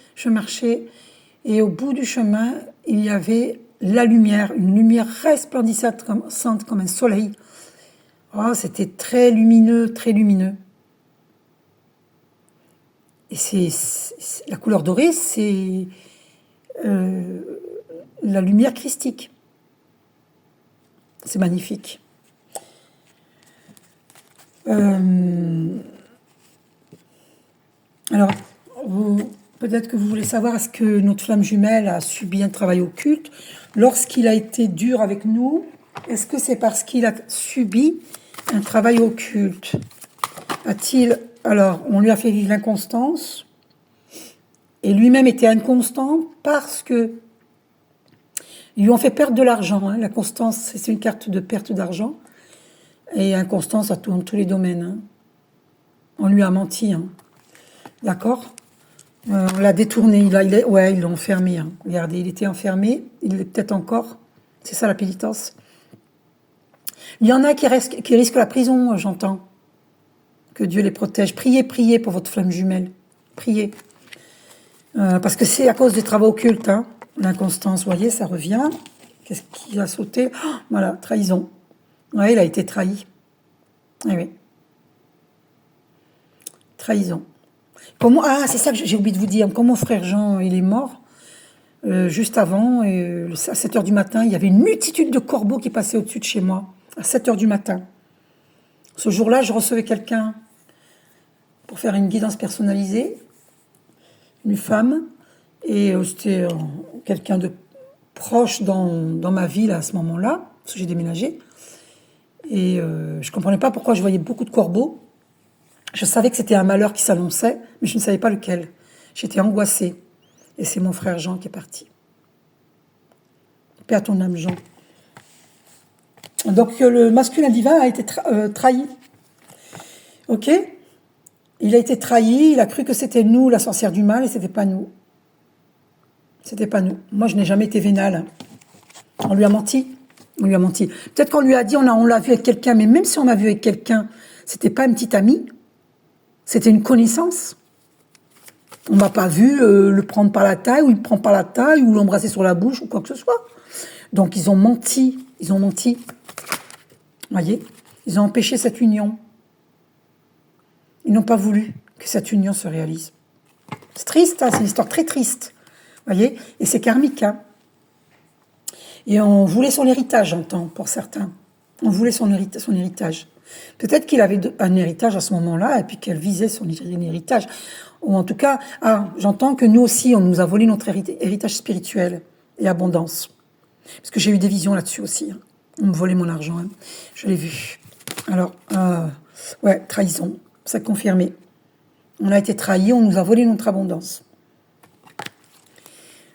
et au bout du chemin, il y avait la lumière, une lumière resplendissante comme un soleil. Oh, c'était très lumineux, très lumineux. Et la couleur dorée, c'est la lumière christique. C'est magnifique. Alors, peut-être que vous voulez savoir, est-ce que notre flamme jumelle a subi un travail occulte? Lorsqu'il a été dur avec nous, est-ce que c'est parce qu'il a subi un travail occulte? Alors, on lui a fait vivre l'inconstance, et lui-même était inconstant parce que ils lui ont fait perdre de l'argent. Hein. La constance, c'est une carte de perte d'argent, et inconstance dans tous les domaines. Hein. On lui a menti, hein. D'accord? On l'a détourné, ils l'ont enfermé. Hein. Regardez, il était enfermé, il l'est peut-être encore. C'est ça la pénitence. Il y en a qui risquent la prison, j'entends. Que Dieu les protège. Priez, priez pour votre flamme jumelle. Priez. Parce que c'est à cause des travaux occultes. Hein. L'inconstance, vous voyez, ça revient. Qu'est-ce qui a sauté? Oh, voilà, trahison. Oui, il a été trahi. Oui, oui. Trahison. Comment, ah, c'est ça que j'ai oublié de vous dire. Comme mon frère Jean, il est mort, juste avant, à 7 heures du matin, il y avait une multitude de corbeaux qui passaient au-dessus de chez moi. À 7 heures du matin. Ce jour-là, je recevais quelqu'un pour faire une guidance personnalisée, une femme, et c'était quelqu'un de proche dans ma ville à ce moment-là, parce que j'ai déménagé. Et je ne comprenais pas pourquoi je voyais beaucoup de corbeaux. Je savais que c'était un malheur qui s'annonçait, mais je ne savais pas lequel. J'étais angoissée. Et c'est mon frère Jean qui est parti. Paix à ton âme, Jean. Donc le masculin divin a été trahi. Ok? Il a été trahi, il a cru que c'était nous, la sorcière du mal, et c'était pas nous. C'était pas nous. Moi, je n'ai jamais été vénale. On lui a menti. On lui a menti. Peut-être qu'on lui a dit, on l'a vu avec quelqu'un, mais même si on m'a vu avec quelqu'un, c'était pas une petite amie, c'était une connaissance. On m'a pas vu le prendre par la taille, ou il me prend par la taille, ou l'embrasser sur la bouche, ou quoi que ce soit. Donc, ils ont menti. Ils ont menti. Vous voyez? Ils ont empêché cette union. Ils n'ont pas voulu que cette union se réalise. C'est triste, hein, c'est une histoire très triste. Vous voyez? Et c'est karmique. Hein. Et on voulait son héritage, j'entends, pour certains. On voulait son héritage. Peut-être qu'il avait un héritage à ce moment-là, et puis qu'elle visait son héritage. Ou en tout cas, j'entends que nous aussi, on nous a volé notre héritage spirituel et abondance. Parce que j'ai eu des visions là-dessus aussi. Hein. On me volait mon argent. Hein. Je l'ai vu. Alors, ouais, trahison. C'est confirmé. On a été trahis, on nous a volé notre abondance.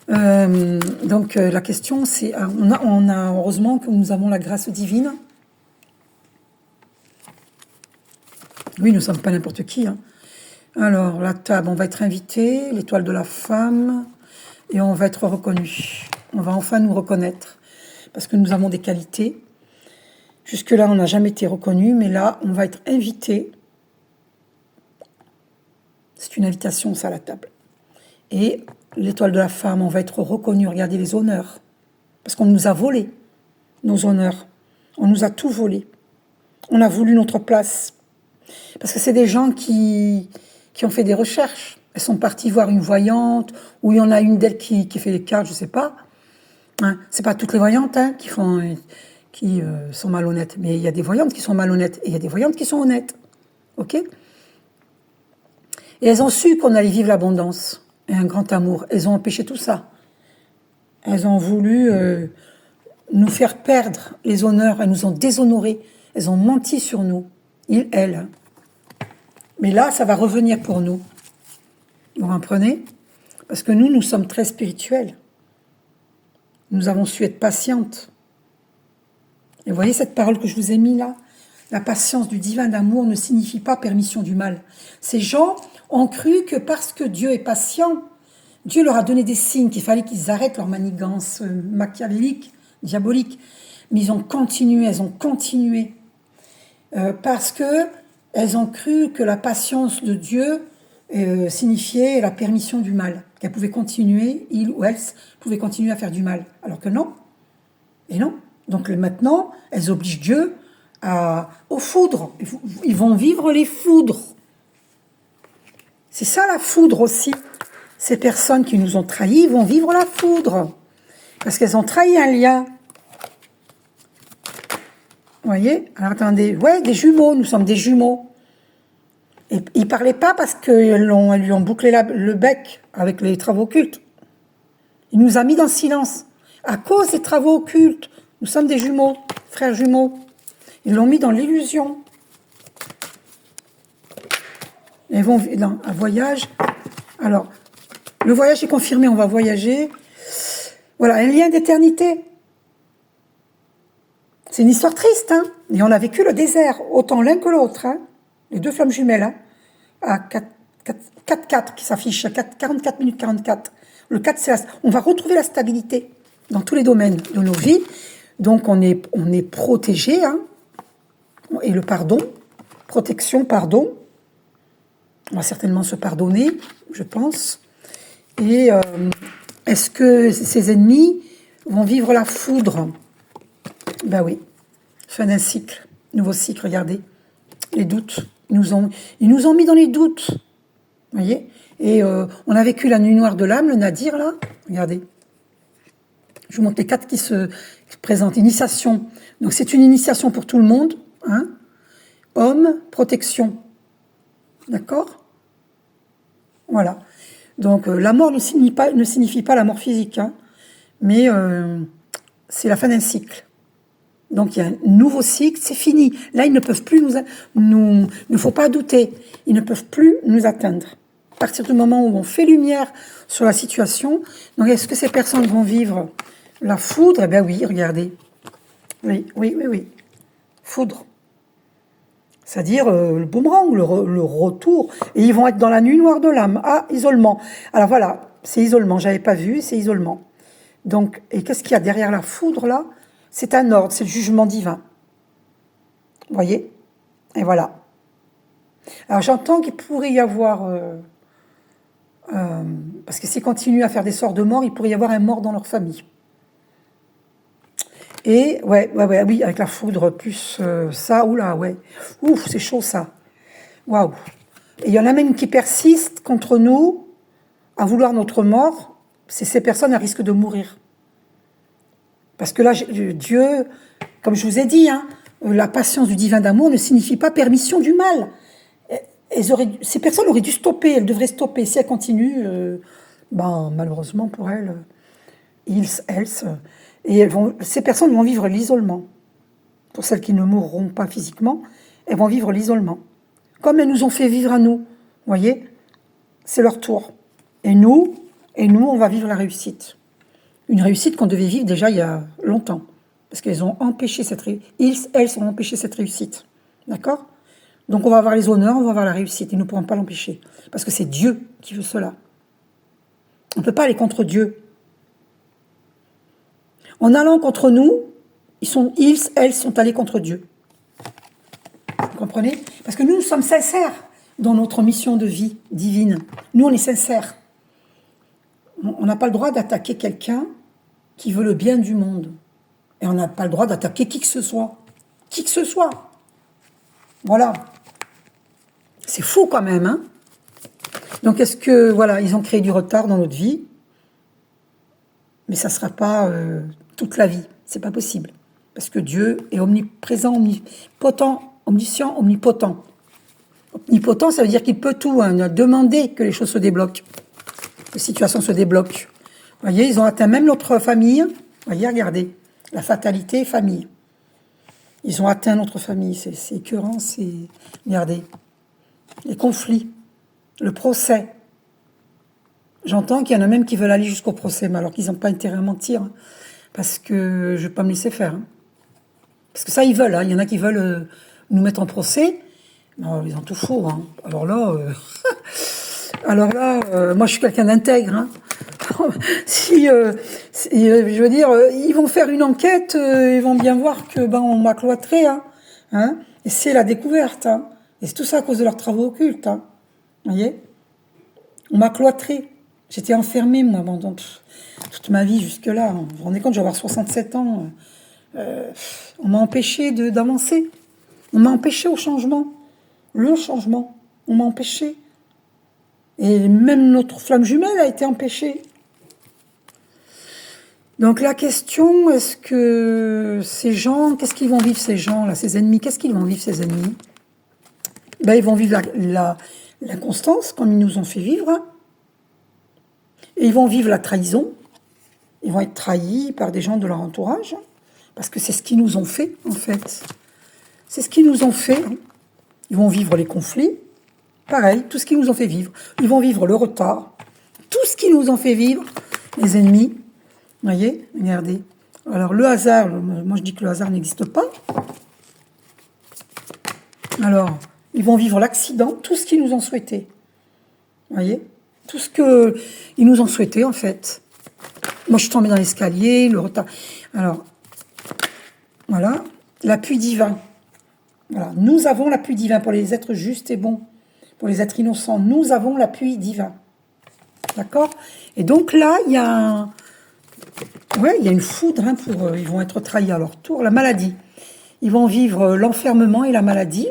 Donc la question c'est, on a heureusement que nous avons la grâce divine. Oui, nous ne sommes pas n'importe qui. Hein. Alors la table, on va être invité, l'étoile de la femme, et on va être reconnu. On va enfin nous reconnaître parce que nous avons des qualités. Jusque-là, on n'a jamais été reconnu, mais là, on va être invité. C'est une invitation, ça, à la table. Et l'étoile de la femme, on va être reconnu. Regardez les honneurs. Parce qu'on nous a volé nos honneurs. On nous a tout volé. On a voulu notre place. Parce que c'est des gens qui ont fait des recherches. Elles sont parties voir une voyante, ou il y en a une d'elles qui fait des cartes, je ne sais pas. Hein, c'est pas toutes les voyantes hein, qui sont malhonnêtes. Mais il y a des voyantes qui sont malhonnêtes. Et il y a des voyantes qui sont honnêtes. OK ? Et elles ont su qu'on allait vivre l'abondance et un grand amour. Elles ont empêché tout ça. Elles ont voulu nous faire perdre les honneurs. Elles nous ont déshonorés. Elles ont menti sur nous. Elles. Mais là, ça va revenir pour nous. Vous comprenez? Parce que nous sommes très spirituels. Nous avons su être patientes. Et vous voyez cette parole que je vous ai mise là? La patience du divin d'amour ne signifie pas permission du mal. Ces gens ont cru que parce que Dieu est patient, Dieu leur a donné des signes qu'il fallait qu'ils arrêtent leur manigance machiavélique, diabolique. Mais elles ont continué. Parce que elles ont cru que la patience de Dieu signifiait la permission du mal. Qu'elles pouvaient continuer, ils ou elles pouvaient continuer à faire du mal. Alors que non. Et non. Donc maintenant, elles obligent Dieu aux foudres. Ils vont vivre les foudres. C'est ça la foudre aussi. Ces personnes qui nous ont trahis vont vivre la foudre. Parce qu'elles ont trahi un lien. Vous voyez? Alors attendez, ouais, des jumeaux, nous sommes des jumeaux. Et ils ne parlaient pas parce qu'elles lui ont bouclé le bec avec les travaux occultes. Il nous a mis dans le silence. À cause des travaux occultes, nous sommes des jumeaux, frères jumeaux. Ils l'ont mis dans l'illusion. Ils vont dans un voyage. Alors, le voyage est confirmé, on va voyager. Voilà, un lien d'éternité. C'est une histoire triste, hein. Et on a vécu le désert, autant l'un que l'autre, hein. Les deux flammes jumelles, hein. À 4 qui s'affiche, 44 minutes 44. Le 4, c'est on va retrouver la stabilité dans tous les domaines de nos vies. Donc, on est protégé, hein. Et le pardon, protection, pardon. On va certainement se pardonner, je pense. Et est-ce que ces ennemis vont vivre la foudre? Ben oui, fin d'un cycle, nouveau cycle, regardez. Les doutes, ils nous ont mis dans les doutes, vous voyez. Et on a vécu la nuit noire de l'âme, le nadir, là, regardez. Je vous montre les 4 qui se présentent. Initiation, donc c'est une initiation pour tout le monde, hein. Homme, protection, d'accord? Voilà. Donc la mort ne signifie pas la mort physique, hein, mais c'est la fin d'un cycle. Donc il y a un nouveau cycle, c'est fini. Là, ils ne peuvent plus il ne faut pas douter, ils ne peuvent plus nous atteindre. À partir du moment où on fait lumière sur la situation, donc est-ce que ces personnes vont vivre la foudre? Eh bien oui, regardez. Oui. Foudre. C'est-à-dire le boomerang, le retour. Et ils vont être dans la nuit noire de l'âme. Ah, isolement. Alors voilà, c'est isolement. J'avais pas vu, c'est isolement. Donc, et qu'est-ce qu'il y a derrière la foudre, là? C'est un ordre, c'est le jugement divin. Vous voyez? Et voilà. Alors j'entends qu'il pourrait y avoir... parce que s'ils continuent à faire des sorts de mort, il pourrait y avoir un mort dans leur famille. Et, oui, avec la foudre, plus ça, oula, ouais. Ouf, c'est chaud, ça. Waouh. Et il y en a même qui persistent contre nous, à vouloir notre mort. C'est ces personnes à risque de mourir. Parce que là, Dieu, comme je vous ai dit, hein, la patience du divin d'amour ne signifie pas permission du mal. Ces personnes auraient dû stopper, elles devraient stopper. Si elles continuent, malheureusement pour elles, elles, et ces personnes vont vivre l'isolement. Pour celles qui ne mourront pas physiquement, elles vont vivre l'isolement. Comme elles nous ont fait vivre à nous. Vous voyez? C'est leur tour. Et nous, on va vivre la réussite. Une réussite qu'on devait vivre déjà il y a longtemps. Parce qu'elles ont empêché cette réussite. Elles ont empêché cette réussite. D'accord? Donc on va avoir les honneurs, on va avoir la réussite. Ils ne pourront pas l'empêcher. Parce que c'est Dieu qui veut cela. On ne peut pas aller contre Dieu. En allant contre nous, elles sont allées contre Dieu. Vous comprenez? Parce que nous sommes sincères dans notre mission de vie divine. Nous, on est sincères. On n'a pas le droit d'attaquer quelqu'un qui veut le bien du monde. Et on n'a pas le droit d'attaquer qui que ce soit. Qui que ce soit. Voilà. C'est fou quand même, hein? Donc, est-ce que, voilà, ils ont créé du retard dans notre vie? Mais ça ne sera pas toute la vie. C'est pas possible. Parce que Dieu est omniprésent, omnipotent, omniscient, omnipotent. Omnipotent, ça veut dire qu'il peut tout, hein, demander que les choses se débloquent. Les situations se débloquent. Vous voyez, ils ont atteint même notre famille. Vous voyez, regardez. La fatalité, famille. Ils ont atteint notre famille. C'est écœurant, c'est... Regardez. Les conflits. Le procès. J'entends qu'il y en a même qui veulent aller jusqu'au procès, mais alors qu'ils n'ont pas intérêt à mentir. Hein, parce que je ne vais pas me laisser faire. Hein. Parce que ça, ils veulent. Hein. Il y en a qui veulent nous mettre en procès. Non, ils ont tout faux. Hein. Alors là, moi, je suis quelqu'un d'intègre. Hein. Je veux dire, ils vont faire une enquête, ils vont bien voir que on m'a cloîtré. Hein. Et c'est la découverte. Hein. Et c'est tout ça à cause de leurs travaux occultes. Hein. Vous voyez? On m'a cloîtré. J'étais enfermée, moi, pendant toute ma vie jusque-là. Vous vous rendez compte, je vais avoir 67 ans. On m'a empêché d'avancer. On m'a empêché au changement. Le changement. On m'a empêché. Et même notre flamme jumelle a été empêchée. Donc la question, est-ce que ces gens, qu'est-ce qu'ils vont vivre ces gens-là, ces ennemis, qu'est-ce qu'ils vont vivre ces ennemis? Ils vont vivre l'inconstance, comme ils nous ont fait vivre. Hein. Et ils vont vivre la trahison. Ils vont être trahis par des gens de leur entourage. Parce que c'est ce qu'ils nous ont fait, en fait. C'est ce qu'ils nous ont fait. Ils vont vivre les conflits. Pareil, tout ce qu'ils nous ont fait vivre. Ils vont vivre le retard. Tout ce qu'ils nous ont fait vivre, les ennemis. Vous voyez, regardez. Alors le hasard, moi je dis que le hasard n'existe pas. Alors, ils vont vivre l'accident, tout ce qu'ils nous ont souhaité. Vous voyez? Tout ce qu'ils nous ont souhaité, en fait. Moi, je suis tombée dans l'escalier, le retard. Alors, voilà, l'appui divin. Voilà, nous avons l'appui divin pour les êtres justes et bons. Pour les êtres innocents, nous avons l'appui divin. D'accord? Et donc là, il y a il y a une foudre pour eux. Ils vont être trahis à leur tour. La maladie. Ils vont vivre l'enfermement et la maladie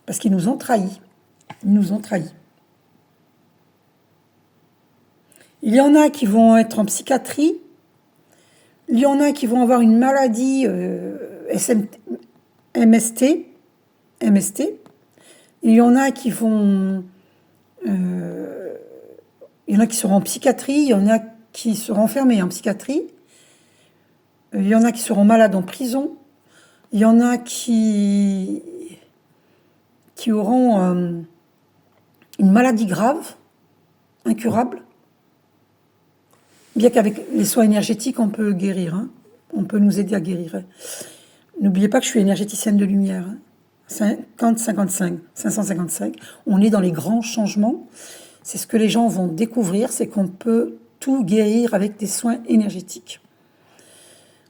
parce qu'ils nous ont trahis. Ils nous ont trahis. Il y en a qui vont être en psychiatrie. Il y en a qui vont avoir une maladie MST. Il y en a qui vont... il y en a qui seront en psychiatrie. Il y en a qui seront enfermés en psychiatrie. Il y en a qui seront malades en prison. Il y en a qui auront une maladie grave, incurable. Bien qu'avec les soins énergétiques, on peut guérir. Hein. On peut nous aider à guérir. N'oubliez pas que je suis énergéticienne de lumière. 555. On est dans les grands changements. C'est ce que les gens vont découvrir, c'est qu'on peut tout guérir avec des soins énergétiques.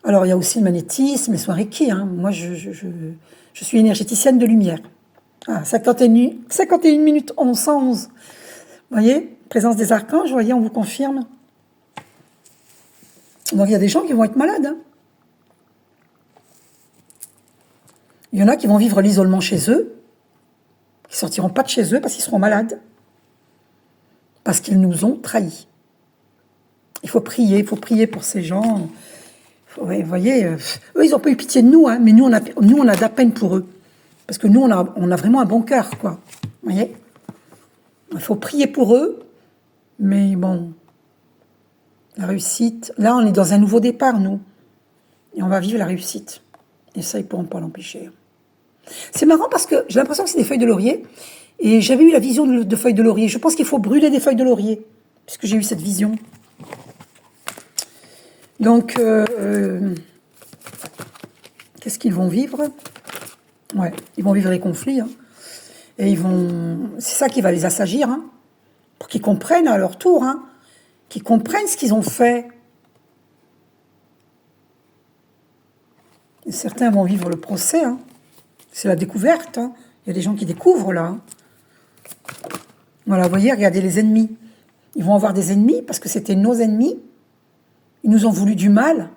Alors, il y a aussi le magnétisme, les soins Reiki. Hein. Moi, je suis énergéticienne de lumière. 51 minutes 111. Vous voyez, présence des archanges, vous voyez, on vous confirme. Donc, il y a des gens qui vont être malades. Hein. Il y en a qui vont vivre l'isolement chez eux, qui ne sortiront pas de chez eux parce qu'ils seront malades, parce qu'ils nous ont trahis. Il faut prier pour ces gens. Vous voyez, eux, ils n'ont pas eu pitié de nous, hein, mais nous, on a de la peine pour eux. Parce que nous, on a vraiment un bon cœur, quoi. Vous voyez? Il faut prier pour eux, mais bon, la réussite... Là, on est dans un nouveau départ, nous. Et on va vivre la réussite. Et ça, ils ne pourront pas l'empêcher. C'est marrant parce que j'ai l'impression que c'est des feuilles de laurier. Et j'avais eu la vision de feuilles de laurier. Je pense qu'il faut brûler des feuilles de laurier, puisque j'ai eu cette vision. Donc, qu'est-ce qu'ils vont vivre? Ouais, ils vont vivre les conflits. Hein. Et c'est ça qui va les assagir, hein, pour qu'ils comprennent à leur tour, hein, qu'ils comprennent ce qu'ils ont fait. Et certains vont vivre le procès. Hein. C'est la découverte. Hein. Il y a des gens qui découvrent là. Hein. Voilà, vous voyez, regardez les ennemis. Ils vont avoir des ennemis parce que c'était nos ennemis. Ils nous ont voulu du mal.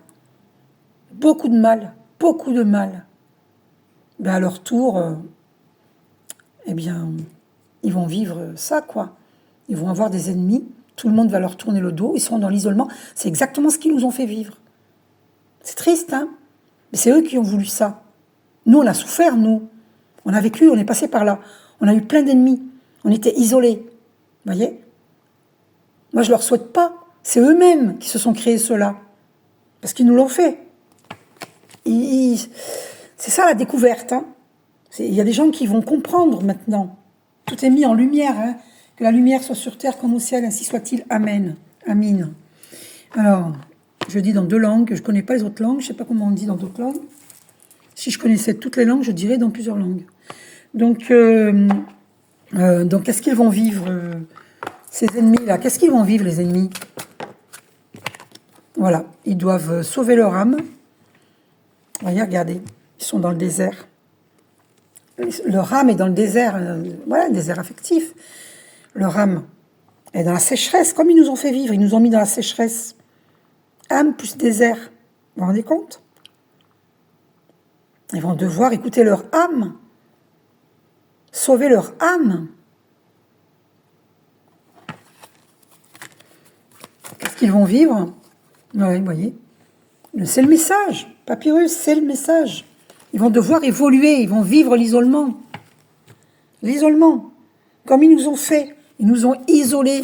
Beaucoup de mal. Ben à leur tour, eh bien, ils vont vivre ça, quoi. Ils vont avoir des ennemis. Tout le monde va leur tourner le dos. Ils seront dans l'isolement. C'est exactement ce qu'ils nous ont fait vivre. C'est triste, hein? Mais c'est eux qui ont voulu ça. Nous, on a souffert, nous. On a vécu, on est passé par là. On a eu plein d'ennemis. On était isolés. Vous voyez? Moi, je ne leur souhaite pas. C'est eux-mêmes qui se sont créés cela. Parce qu'ils nous l'ont fait. C'est ça la découverte. Hein. Il y a des gens qui vont comprendre maintenant. Tout est mis en lumière. Hein. Que la lumière soit sur terre comme au ciel, ainsi soit-il. Amen. Amin. Alors, je dis dans 2 langues. Je ne connais pas les autres langues. Je ne sais pas comment on dit dans d'autres langues. Si je connaissais toutes les langues, je dirais dans plusieurs langues. Donc qu'est-ce qu'ils vont vivre, ces ennemis-là? Qu'est-ce qu'ils vont vivre, les ennemis? Voilà, ils doivent sauver leur âme. Voyez, regardez, ils sont dans le désert. Leur âme est dans le désert, voilà, un désert affectif. Leur âme est dans la sécheresse, comme ils nous ont fait vivre. Ils nous ont mis dans la sécheresse. Âme plus désert. Vous vous rendez compte? Ils vont devoir écouter leur âme. Sauver leur âme. Qu'est-ce qu'ils vont vivre? Oui, vous voyez. C'est le message. Papyrus, c'est le message. Ils vont devoir évoluer. Ils vont vivre l'isolement. L'isolement. Comme ils nous ont fait. Ils nous ont isolés.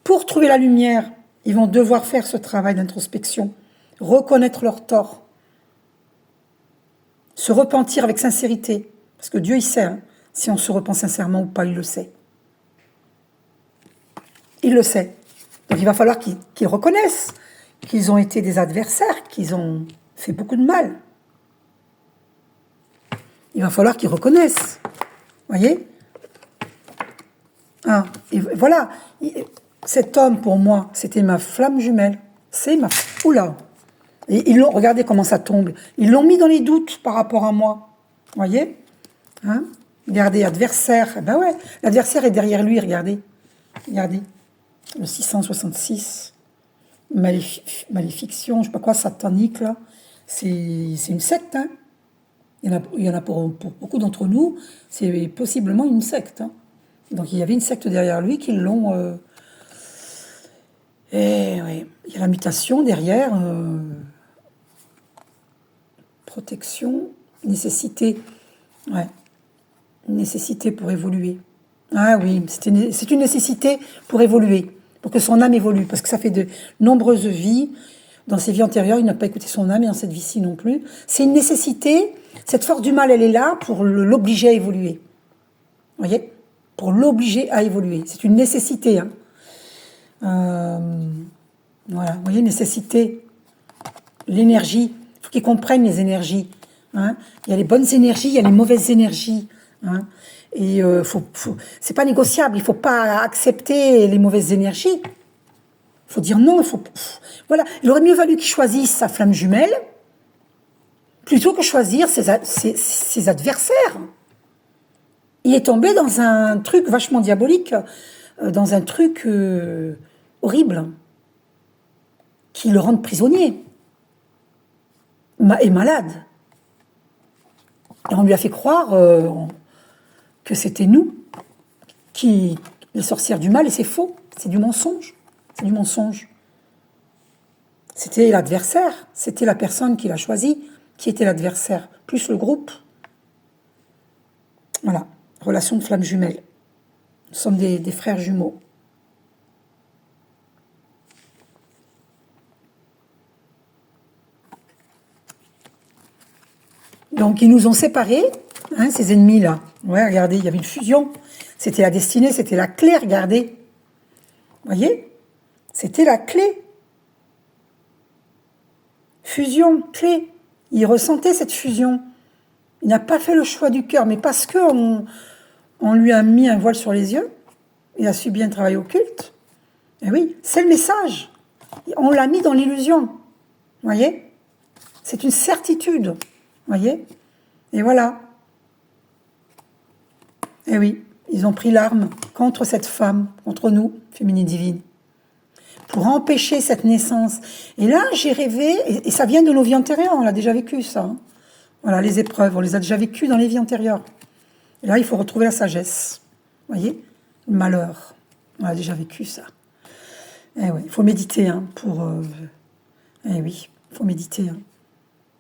Pour trouver la lumière, ils vont devoir faire ce travail d'introspection. Reconnaître leurs torts. Se repentir avec sincérité. Parce que Dieu, il sait, hein, si on se repent sincèrement ou pas, il le sait. Il le sait. Donc il va falloir qu'ils reconnaissent qu'ils ont été des adversaires, qu'ils ont fait beaucoup de mal. Il va falloir qu'ils reconnaissent. Vous voyez? Ah, et voilà. Cet homme, pour moi, c'était ma flamme jumelle. C'est ma... Oula! Et ils l'ont... Regardez comment ça tombe. Ils l'ont mis dans les doutes par rapport à moi. Vous voyez? Hein? Regardez, adversaire. Ben ouais, l'adversaire est derrière lui, regardez. Regardez. Le 666. Maléfiction, je sais pas quoi, satanique, là. C'est une secte, hein. Il y en a pour beaucoup d'entre nous, c'est possiblement une secte. Hein. Donc il y avait une secte derrière lui qui l'ont... Et oui, il y a la mutation derrière. Protection, nécessité. Ouais, nécessité pour évoluer. Ah oui, c'est une nécessité pour évoluer, pour que son âme évolue, parce que ça fait de nombreuses vies. Dans ses vies antérieures, il n'a pas écouté son âme, et dans cette vie-ci non plus. C'est une nécessité. Cette force du mal, elle est là pour l'obliger à évoluer. Vous voyez? Pour l'obliger à évoluer. C'est une nécessité. Hein. Voilà, vous voyez, nécessité. L'énergie. Il faut qu'ils comprennent les énergies. Hein. Il y a les bonnes énergies, il y a les mauvaises énergies. Hein. Et c'est pas négociable. Il ne faut pas accepter les mauvaises énergies. Il faut dire non. Voilà. Il aurait mieux valu qu'il choisisse sa flamme jumelle plutôt que choisir ses adversaires. Il est tombé dans un truc vachement diabolique, dans un truc horrible, qui le rend prisonnier et malade. Et on lui a fait croire que c'était nous, les sorcières du mal, et c'est faux, c'est du mensonge. C'est du mensonge. C'était l'adversaire, c'était la personne qui l'a choisi, qui était l'adversaire, plus le groupe. Voilà, relation de flamme jumelle. Nous sommes des frères jumeaux. Donc, ils nous ont séparés, hein, ces ennemis-là. Ouais, regardez, il y avait une fusion. C'était la destinée, c'était la clé, regardez. Vous voyez? C'était la clé. Fusion, clé. Il ressentait cette fusion. Il n'a pas fait le choix du cœur, mais parce qu'on lui a mis un voile sur les yeux, il a subi un travail occulte. Et oui, c'est le message. On l'a mis dans l'illusion. Vous voyez? C'est une certitude. Vous voyez? Et voilà. Et oui, ils ont pris l'arme contre cette femme, contre nous, féminine divine, pour empêcher cette naissance. Et là, j'ai rêvé, et ça vient de nos vies antérieures, on l'a déjà vécu, ça. Hein. Voilà, les épreuves, on les a déjà vécues dans les vies antérieures. Et là, il faut retrouver la sagesse. Vous voyez? Le malheur. On a déjà vécu ça. Eh oui, il faut méditer, hein, Eh oui, il faut méditer. Hein.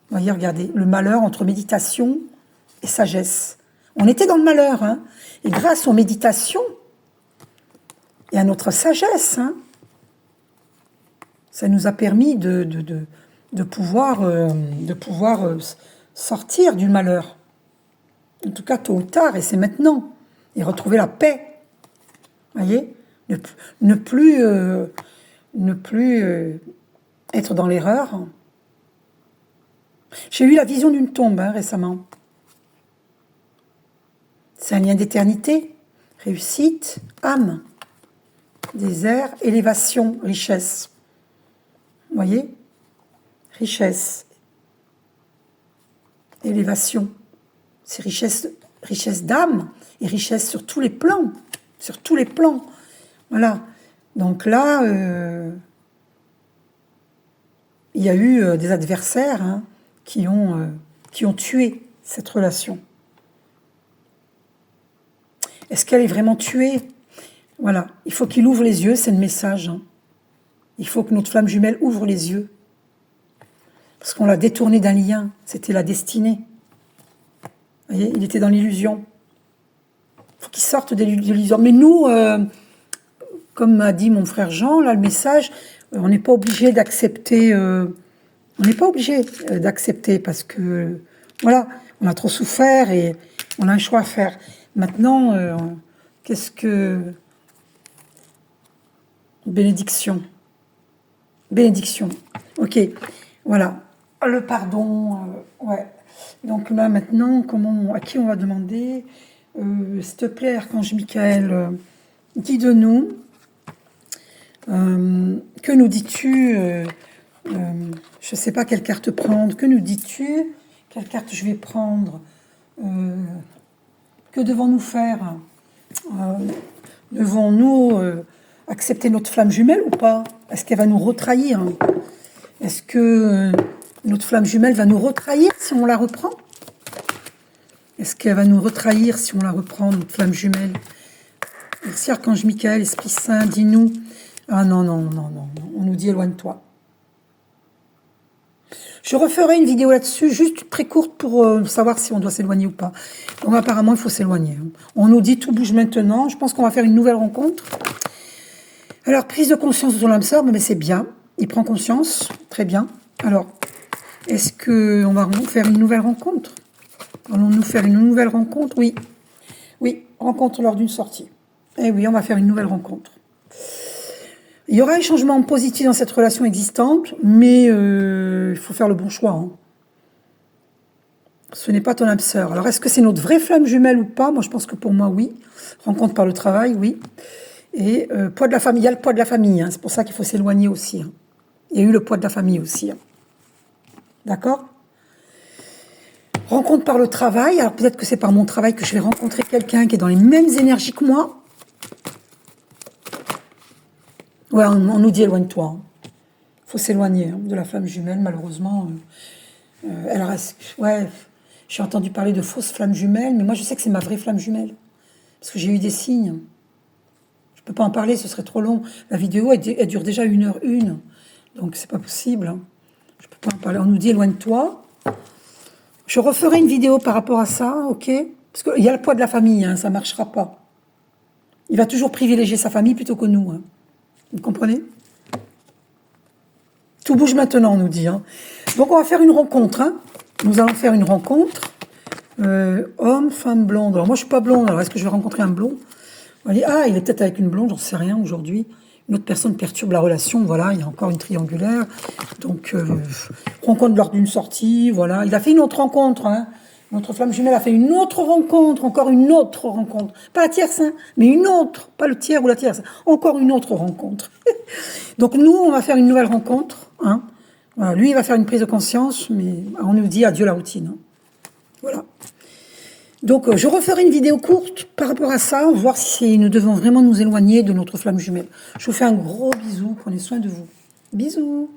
Vous voyez, regardez, le malheur entre méditation et sagesse. On était dans le malheur, hein, et grâce aux méditations et à notre sagesse, hein, ça nous a permis de pouvoir sortir du malheur. En tout cas, tôt ou tard, et c'est maintenant. Et retrouver la paix. Vous voyez? Ne plus être dans l'erreur. J'ai eu la vision d'une tombe récemment. C'est un lien d'éternité, réussite, âme, désert, élévation, richesse. Vous voyez? Richesse, élévation. C'est richesse d'âme et richesse sur tous les plans. Sur tous les plans. Voilà. Donc là, il y a eu des adversaires qui ont tué cette relation. Est-ce qu'elle est vraiment tuée? Voilà. Il faut qu'il ouvre les yeux, c'est le message. Hein. Il faut que notre flamme jumelle ouvre les yeux. Parce qu'on l'a détourné d'un lien. C'était la destinée. Vous voyez, il était dans l'illusion. Il faut qu'il sorte de l'illusion. Mais nous, comme m'a dit mon frère Jean, là, le message, on n'est pas obligé d'accepter. On n'est pas obligé d'accepter parce que, voilà, on a trop souffert et on a un choix à faire. Maintenant, qu'est-ce que... Bénédiction. Bénédiction. Ok, voilà. Le pardon, ouais. Donc là, maintenant, à qui on va demander s'il te plaît, Archange Michael, guide-nous. Que nous dis-tu je ne sais pas quelle carte prendre. Que nous dis-tu? Quelle carte je vais prendre Que devons-nous faire? Devons-nous accepter notre flamme jumelle ou pas? Est-ce qu'elle va nous retrahir? Est-ce que notre flamme jumelle va nous retrahir si on la reprend? Est-ce qu'elle va nous retrahir si on la reprend, notre flamme jumelle? Merci Archange Michael, Esprit Saint, dis-nous. Ah non, non, non, non, on nous dit éloigne-toi. Je referai une vidéo là-dessus, juste très courte pour savoir si on doit s'éloigner ou pas. Donc apparemment, il faut s'éloigner. On nous dit tout bouge maintenant. Je pense qu'on va faire une nouvelle rencontre. Alors, prise de conscience de ton âme sœur, mais c'est bien. Il prend conscience, très bien. Alors, est-ce qu'on va faire une nouvelle rencontre? Allons-nous faire une nouvelle rencontre? Oui. Oui, rencontre lors d'une sortie. Eh oui, on va faire une nouvelle rencontre. Il y aura un changement positif dans cette relation existante, mais il faut faire le bon choix. Hein. Ce n'est pas ton âme sœur. Alors, est-ce que c'est notre vraie flamme jumelle ou pas? Moi, je pense que pour moi, oui. Rencontre par le travail, oui. Et poids de la famille, il y a le poids de la famille. Hein. C'est pour ça qu'il faut s'éloigner aussi. Hein. Il y a eu le poids de la famille aussi. Hein. D'accord? Rencontre par le travail. Alors, peut-être que c'est par mon travail que je vais rencontrer quelqu'un qui est dans les mêmes énergies que moi. Ouais, on nous dit éloigne-toi. Il faut s'éloigner de la flamme jumelle, malheureusement. Elle reste. Ouais, j'ai entendu parler de fausses flammes jumelles, mais moi je sais que c'est ma vraie flamme jumelle. Parce que j'ai eu des signes. Je ne peux pas en parler, ce serait trop long. La vidéo, elle dure déjà 1h01. Donc c'est pas possible. Hein. Je ne peux pas en parler. On nous dit éloigne-toi. Je referai une vidéo par rapport à ça, ok? Parce qu'il y a le poids de la famille, hein, ça ne marchera pas. Il va toujours privilégier sa famille plutôt que nous. Hein. Vous comprenez? Tout bouge maintenant, on nous dit. Hein. Donc, on va faire une rencontre. Hein. Nous allons faire une rencontre. Homme, femme, blonde. Alors, moi, je ne suis pas blonde. Alors, est-ce que je vais rencontrer un blond? Ah, il est peut-être avec une blonde, j'en sais rien aujourd'hui. Une autre personne perturbe la relation. Voilà, il y a encore une triangulaire. Donc, rencontre lors d'une sortie. Voilà. Il a fait une autre rencontre. Hein. Notre flamme jumelle a fait une autre rencontre, encore une autre rencontre. Pas la tierce, hein, mais une autre. Pas le tiers ou la tierce. Encore une autre rencontre. Donc nous, on va faire une nouvelle rencontre. Hein. Voilà. Lui, il va faire une prise de conscience, mais on nous dit adieu la routine. Hein. Voilà. Donc je referai une vidéo courte par rapport à ça, voir si nous devons vraiment nous éloigner de notre flamme jumelle. Je vous fais un gros bisou, prenez soin de vous. Bisous.